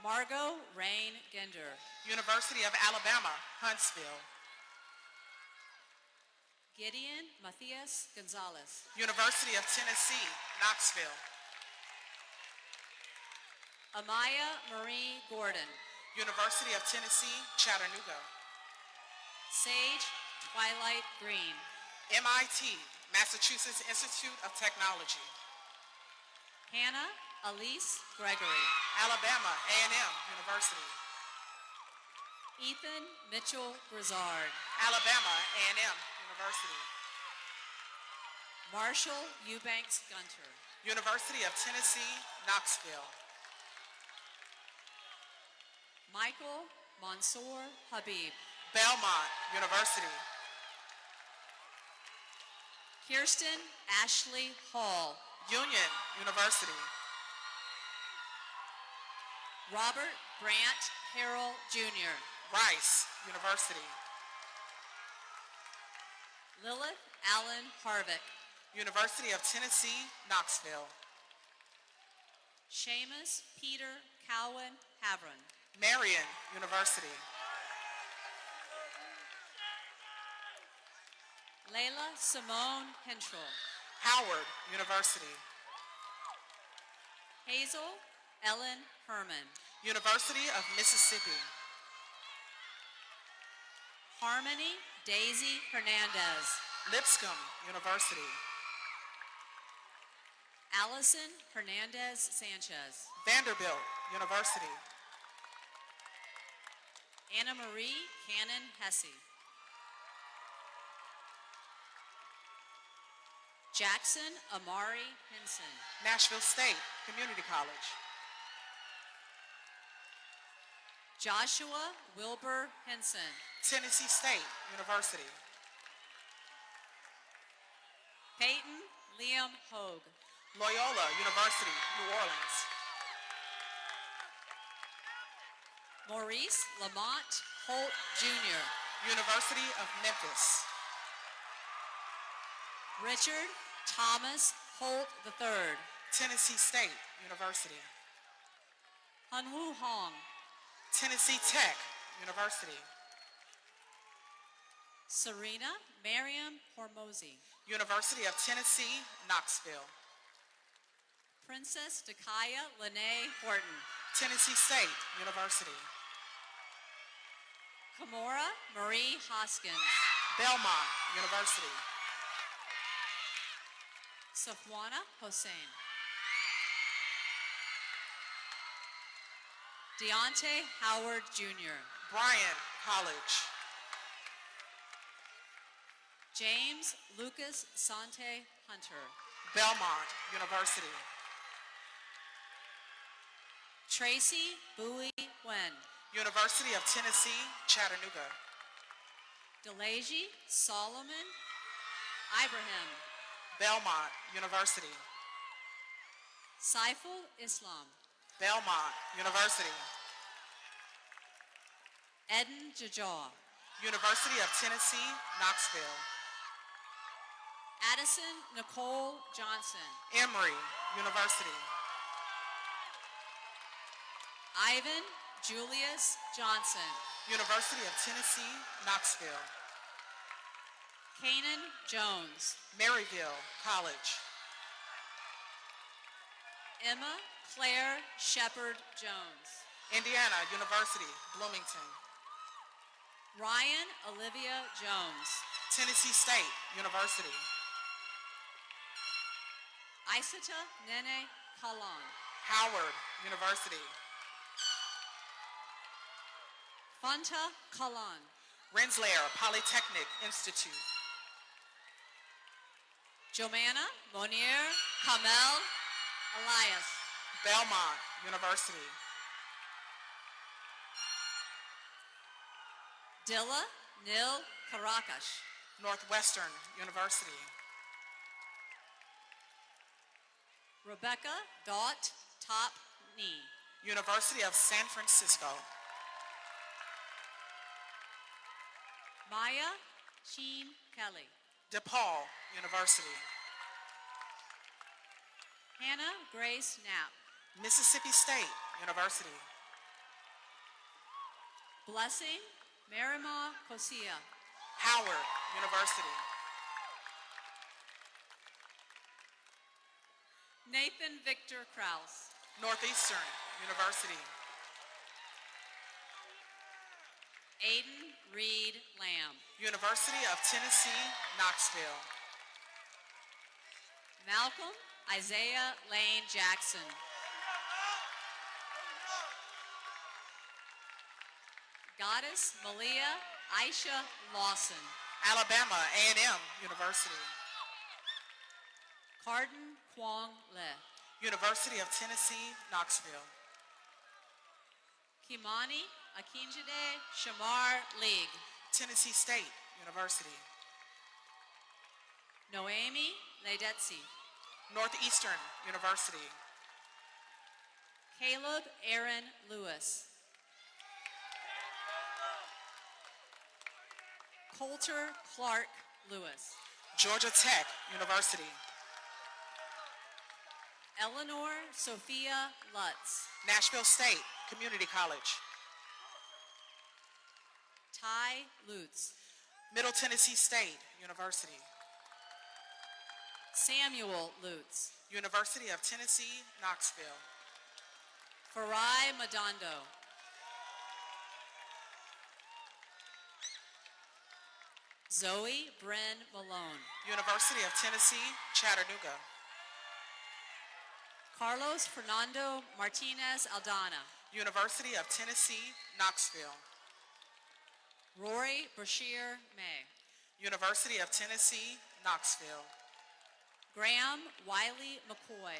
Margot Rain Gender. University of Alabama, Huntsville. Gideon Matthias Gonzalez. University of Tennessee, Knoxville. Amaya Marie Gordon. University of Tennessee, Chattanooga. Sage Twilight Green. MIT, Massachusetts Institute of Technology. Hannah Elise Gregory. Alabama A&M University. Ethan Mitchell Grizzard. Alabama A&M University. Marshall Eubanks Gunter. University of Tennessee, Knoxville. Michael Mansour Habib. Belmont University. Kirsten Ashley Hall. Union University. Robert Grant Harrell Jr. Rice University. Lilith Allen Harvick. University of Tennessee, Knoxville. Seamus Peter Cowan Havron. Marion University. Layla Simone Hentrell. Howard University. Hazel Ellen Herman. University of Mississippi. Harmony Daisy Hernandez. Lipscomb University. Allison Hernandez Sanchez. Vanderbilt University. Anna Marie Cannon Hesse. Jackson Amari Henson. Nashville State Community College. Joshua Wilbur Henson. Tennessee State University. Peyton Liam Hogue. Loyola University, New Orleans. Maurice Lamont Holt Jr. University of Memphis. Richard Thomas Holt III. Tennessee State University. Hunwoo Hong. Tennessee Tech University. Serena Mariam Hormozy. University of Tennessee, Knoxville. Princess Dakaya Lene Horton. Tennessee State University. Kamora Marie Hoskins. Belmont University. Safwana Hossein. Deontay Howard Jr. Bryan College. James Lucas Sante Hunter. Belmont University. Tracy Bowie Wen. University of Tennessee, Chattanooga. Delaji Solomon Ibrahim. Belmont University. Saiful Islam. Belmont University. Eden Jajaw. University of Tennessee, Knoxville. Addison Nicole Johnson. Emory University. Ivan Julius Johnson. University of Tennessee, Knoxville. Kanan Jones. Maryville College. Emma Claire Shepard Jones. Indiana University, Bloomington. Ryan Olivia Jones. Tennessee State University. Isata Nene Kalon. Howard University. Fanta Kalon. Rensselaer Polytechnic Institute. Jomanna Monier Kamel Elias. Belmont University. Dilla Nil Karakash. Northwestern University. Rebecca Dot Top Knee. University of San Francisco. Maya Sheen Kelly. DePaul University. Hannah Grace Knapp. Mississippi State University. Blessing Marima Kosia. Howard University. Nathan Victor Kraus. Northeastern University. Aiden Reed Lamb. University of Tennessee, Knoxville. Malcolm Isaiah Lane Jackson. Goddess Malia Aisha Lawson. Alabama A&M University. Carden Kwong Le. University of Tennessee, Knoxville. Kimani Akinjide Shamar League. Tennessee State University. Noemi Ledetzi. Northeastern University. Caleb Aaron Lewis. Coulter Clark Lewis. Georgia Tech University. Eleanor Sophia Lutz. Nashville State Community College. Ty Lutz. Middle Tennessee State University. Samuel Lutz. University of Tennessee, Knoxville. Farai Madondo. Zoe Bryn Malone. University of Tennessee, Chattanooga. Carlos Fernando Martinez Aldana. University of Tennessee, Knoxville. Rory Brashear May. University of Tennessee, Knoxville. Graham Wiley McCoy.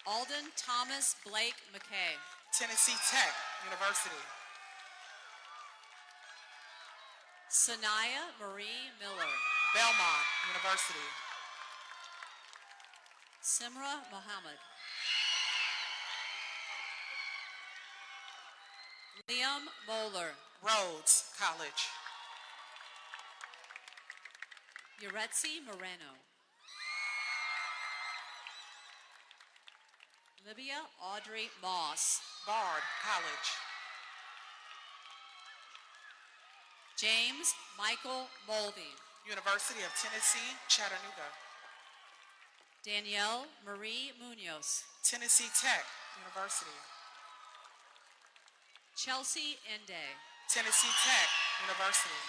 Alden Thomas Blake McKay. Tennessee Tech University. Sanaya Marie Miller. Belmont University. Simra Mohammed. Liam Moeller. Rhodes College. Yuretsi Moreno. Libya Audrey Moss. Bard College. James Michael Moldy. University of Tennessee, Chattanooga. Danielle Marie Munoz. Tennessee Tech University. Chelsea Ende. Tennessee Tech University.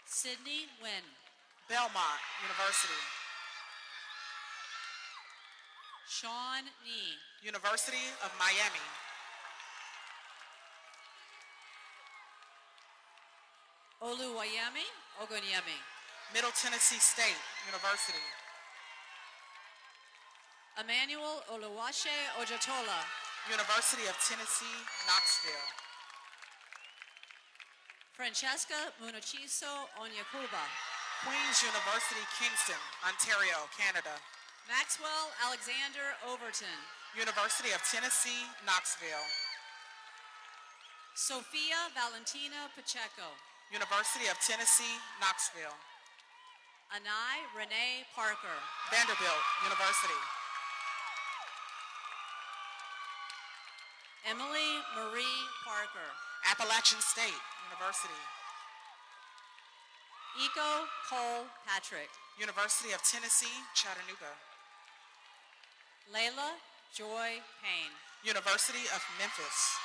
Sydney Wynn. Belmont University. Sean Nee. University of Miami. Oluwayemi Ogonyemi. Middle Tennessee State University. Emmanuel Oluwase Ojatola. University of Tennessee, Knoxville. Francesca Munochiso Onyakuba. Queen's University, Kingston, Ontario, Canada. Maxwell Alexander Overton. University of Tennessee, Knoxville. Sophia Valentina Pacheco. University of Tennessee, Knoxville. Anai Renee Parker. Vanderbilt University. Emily Marie Parker. Appalachian State University. Eco Cole Patrick. University of Tennessee, Chattanooga. Layla Joy Payne. University of Memphis.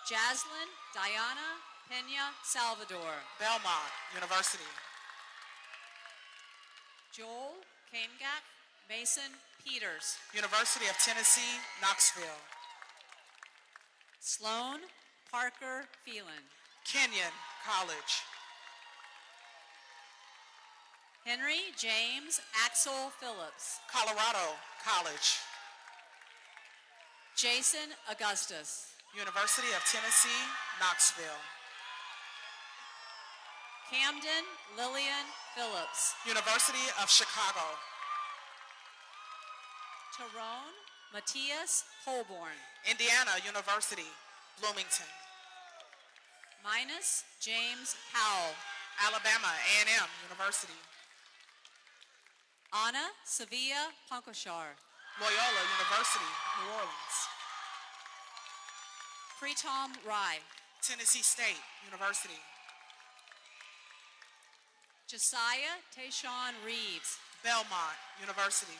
Jaslyn Diana Pena Salvador. Belmont University. Joel Kangak Mason Peters. University of Tennessee, Knoxville. Sloan Parker Phelan. Kenyon College. Henry James Axel Phillips. Colorado College. Jason Augustus. University of Tennessee, Knoxville. Camden Lillian Phillips. University of Chicago. Tyrone Matthias Holborn. Indiana University, Bloomington. Minus James Howell. Alabama A&M University. Anna Sevilla Pankoshar. Loyola University, New Orleans. Pritam Rai. Tennessee State University. Josiah Tayshawn Reeves. Belmont University.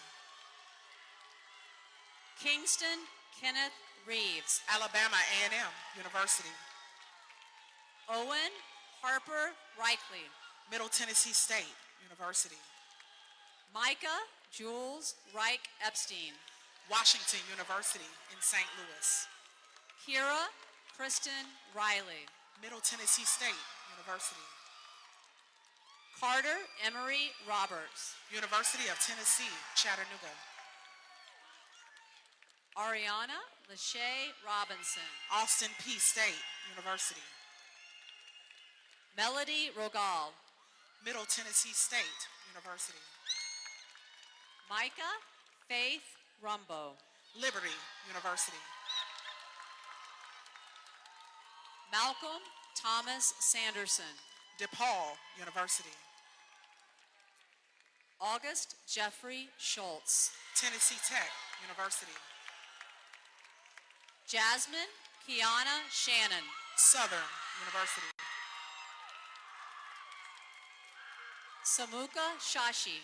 Kingston Kenneth Reeves. Alabama A&M University. Owen Harper Reichley. Middle Tennessee State University. Micah Jules Reich Epstein. Washington University in St. Louis. Kira Kristen Riley. Middle Tennessee State University. Carter Emery Roberts. University of Tennessee, Chattanooga. Ariana Lachey Robinson. Austin Peay State University. Melody Rogal. Middle Tennessee State University. Micah Faith Rumbo. Liberty University. Malcolm Thomas Sanderson. DePaul University. August Jeffrey Schultz. Tennessee Tech University. Jasmine Kiana Shannon. Southern University. Samuka Shashi.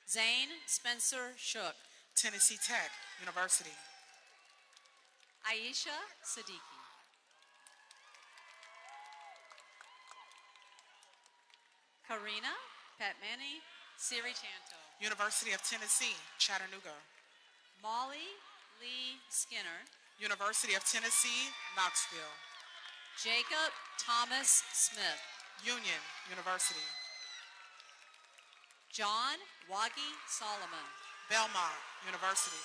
Zane Spencer Shook. Tennessee Tech University. Aisha Siddiqui. Karina Petmani Siritanto. University of Tennessee, Chattanooga. Molly Lee Skinner. University of Tennessee, Knoxville. Jacob Thomas Smith. Union University. John Wagi Solomon. Belmont University.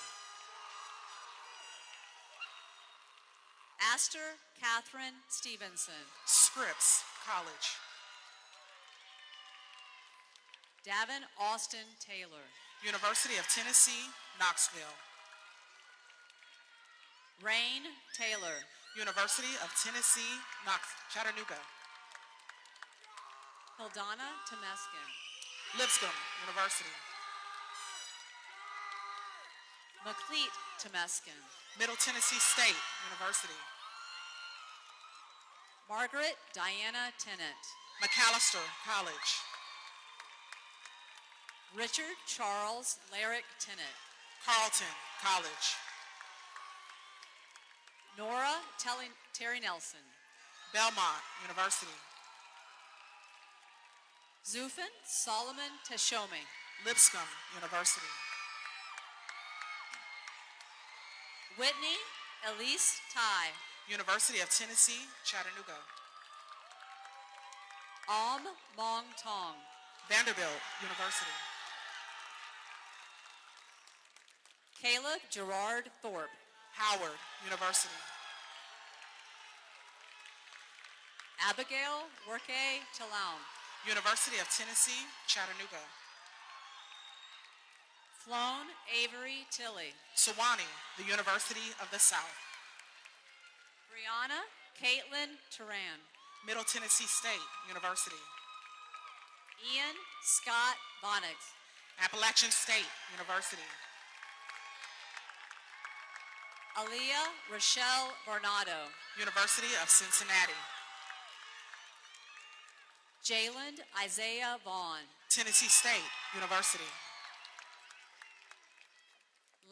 Aster Catherine Stevenson. Scripps College. Davin Austin Taylor. University of Tennessee, Knoxville. Rain Taylor. University of Tennessee, Chattanooga. Hildana Temeskin. Lipscomb University. McLeet Temeskin. Middle Tennessee State University. Margaret Diana Tennant. McAllister College. Richard Charles Larrick Tennant. Carleton College. Nora Terry Nelson. Belmont University. Zufin Solomon Teshome. Lipscomb University. Whitney Elise Ty. University of Tennessee, Chattanooga. Mong Tong. Vanderbilt University. Caleb Gerard Thorpe. Howard University. Abigail Workay Talaum. University of Tennessee, Chattanooga. Floan Avery Tilley. Sewanee, the University of the South. Brianna Caitlin Turan. Middle Tennessee State University. Ian Scott Vonix. Appalachian State University. Aaliyah Rochelle Barnado. University of Cincinnati. Jalen Isaiah Vaughn. Tennessee State University.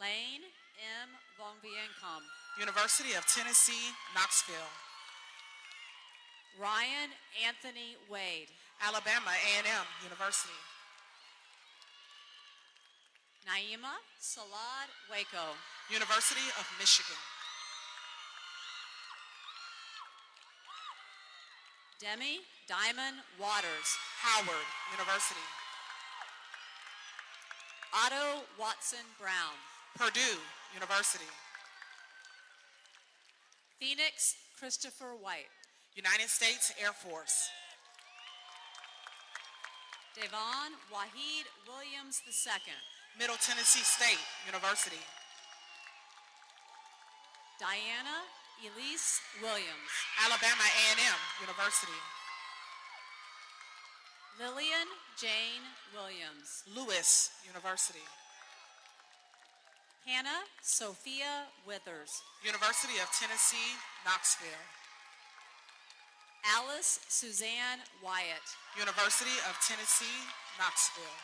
Lane M. Vongviencom. University of Tennessee, Knoxville. Ryan Anthony Wade. Alabama A&M University. Naima Salad Waco. University of Michigan. Demi Diamond Waters. Howard University. Otto Watson Brown. Purdue University. Phoenix Christopher White. United States Air Force. Devon Wahid Williams II. Middle Tennessee State University. Diana Elise Williams. Alabama A&M University. Lillian Jane Williams. Lewis University. Hannah Sophia Withers. University of Tennessee, Knoxville. Alice Suzanne Wyatt. University of Tennessee, Knoxville.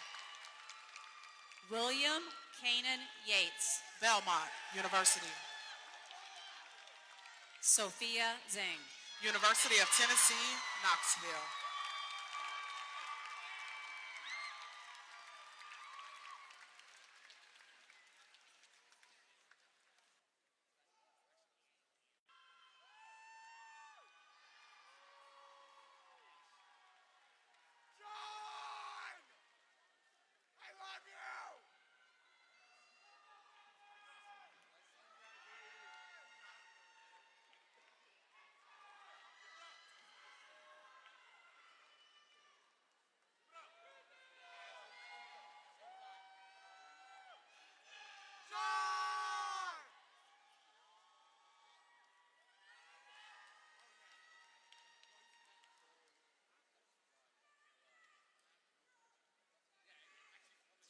William Canaan Yates. Belmont University. Sophia Zhang. University of Tennessee, Knoxville.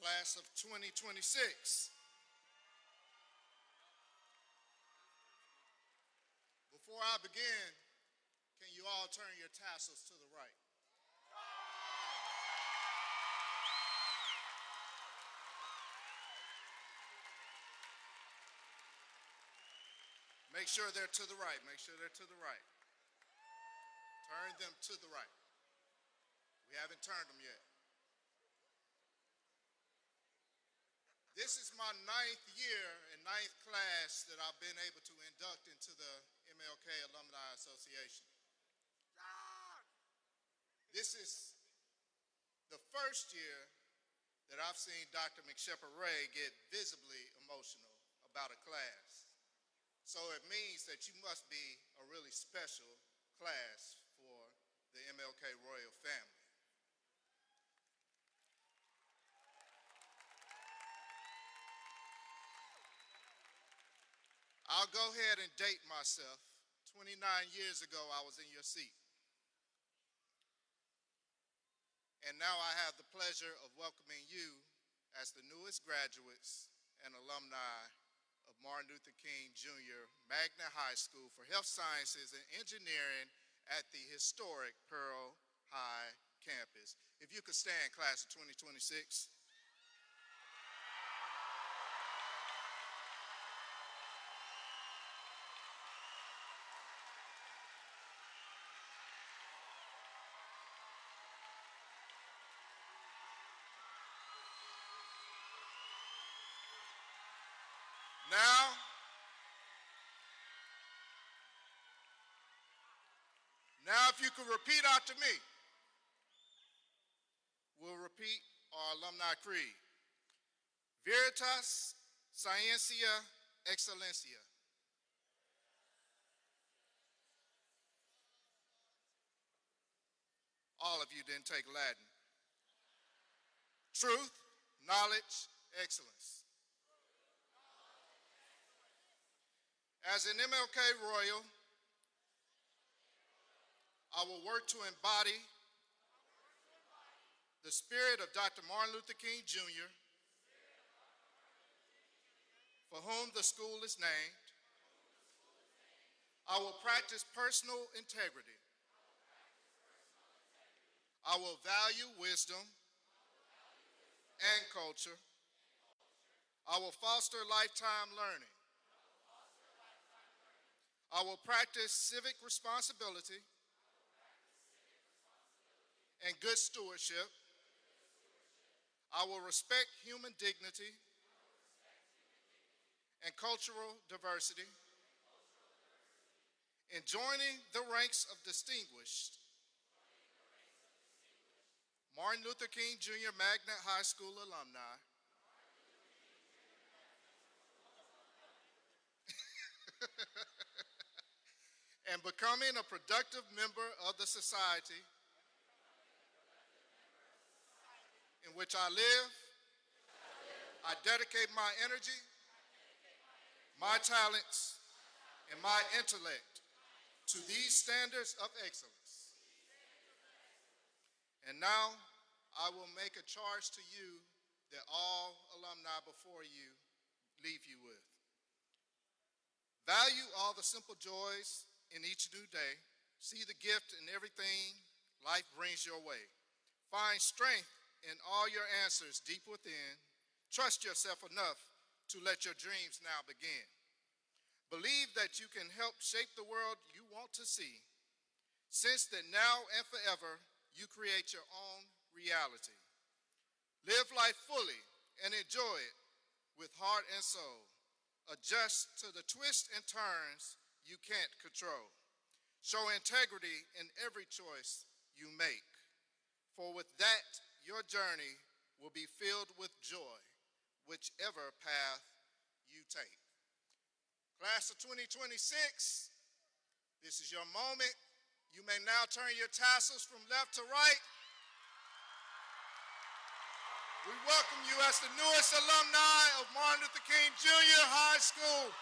Class of 2026. Before I begin, can you all turn your tassels to the right? Make sure they're to the right. Make sure they're to the right. Turn them to the right. We haven't turned them yet. This is my 9th year and 9th class that I've been able to induct into the MLK Alumni Association. This is the first year that I've seen Dr. McShepard Ray get visibly emotional about a class. So it means that you must be a really special class for the MLK Royal family. I'll go ahead and date myself. 29 years ago, I was in your seat. And now I have the pleasure of welcoming you as the newest graduates and alumni of Martin Luther King Jr. Magnet High School for Health Sciences and Engineering at the historic Pearl High campus. If you could stand, class of 2026. Now, if you could repeat after me, we'll repeat our alumni creed. Veritas Scientia Excellencia. All of you didn't take Latin. Truth, knowledge, excellence. As an MLK Royal, I will work to embody the spirit of Dr. Martin Luther King Jr., for whom the school is named. I will practice personal integrity. I will value wisdom and culture. I will foster lifetime learning. I will practice civic responsibility and good stewardship. I will respect human dignity and cultural diversity. In joining the ranks of distinguished Martin Luther King Jr. Magnet High School alumni, and becoming a productive member of the society in which I live, I dedicate my energy, my talents, and my intellect to these standards of excellence. And now, I will make a charge to you that all alumni before you leave you with. Value all the simple joys in each new day. See the gift in everything life brings your way. Find strength in all your answers deep within. Trust yourself enough to let your dreams now begin. Believe that you can help shape the world you want to see. Sense that now and forever you create your own reality. Live life fully and enjoy it with heart and soul. Adjust to the twists and turns you can't control. Show integrity in every choice you make. For with that, your journey will be filled with joy, whichever path you take. Class of 2026, this is your moment. You may now turn your tassels from left to right. We welcome you as the newest alumni of Martin Luther King Jr. High School.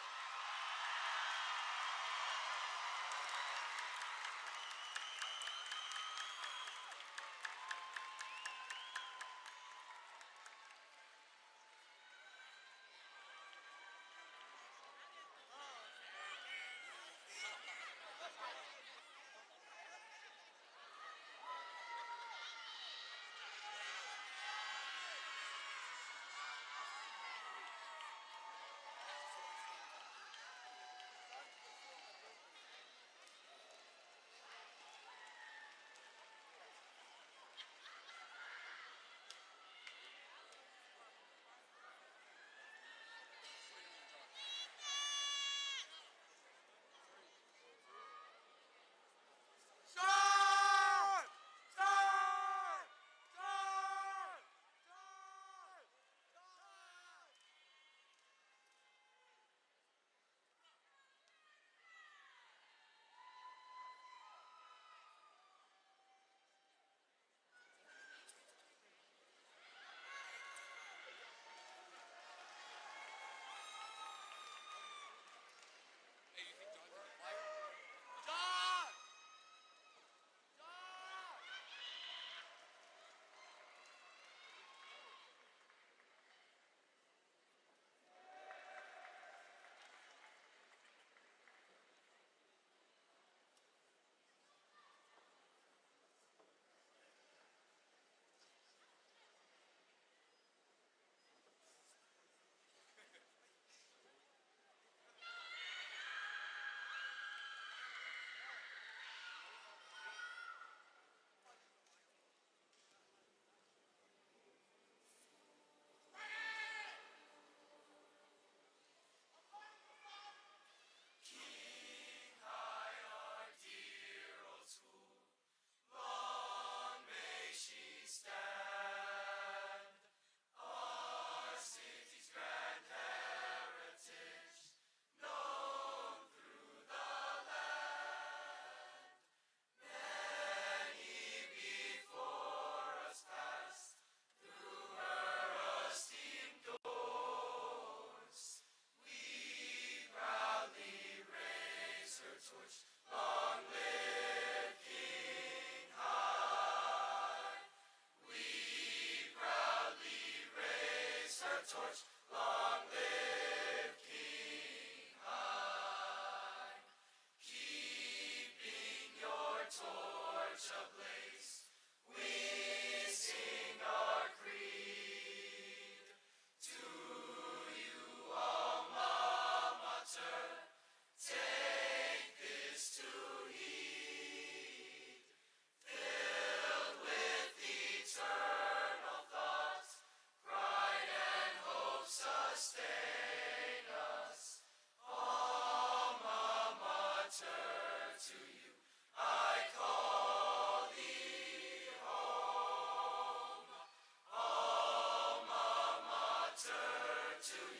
To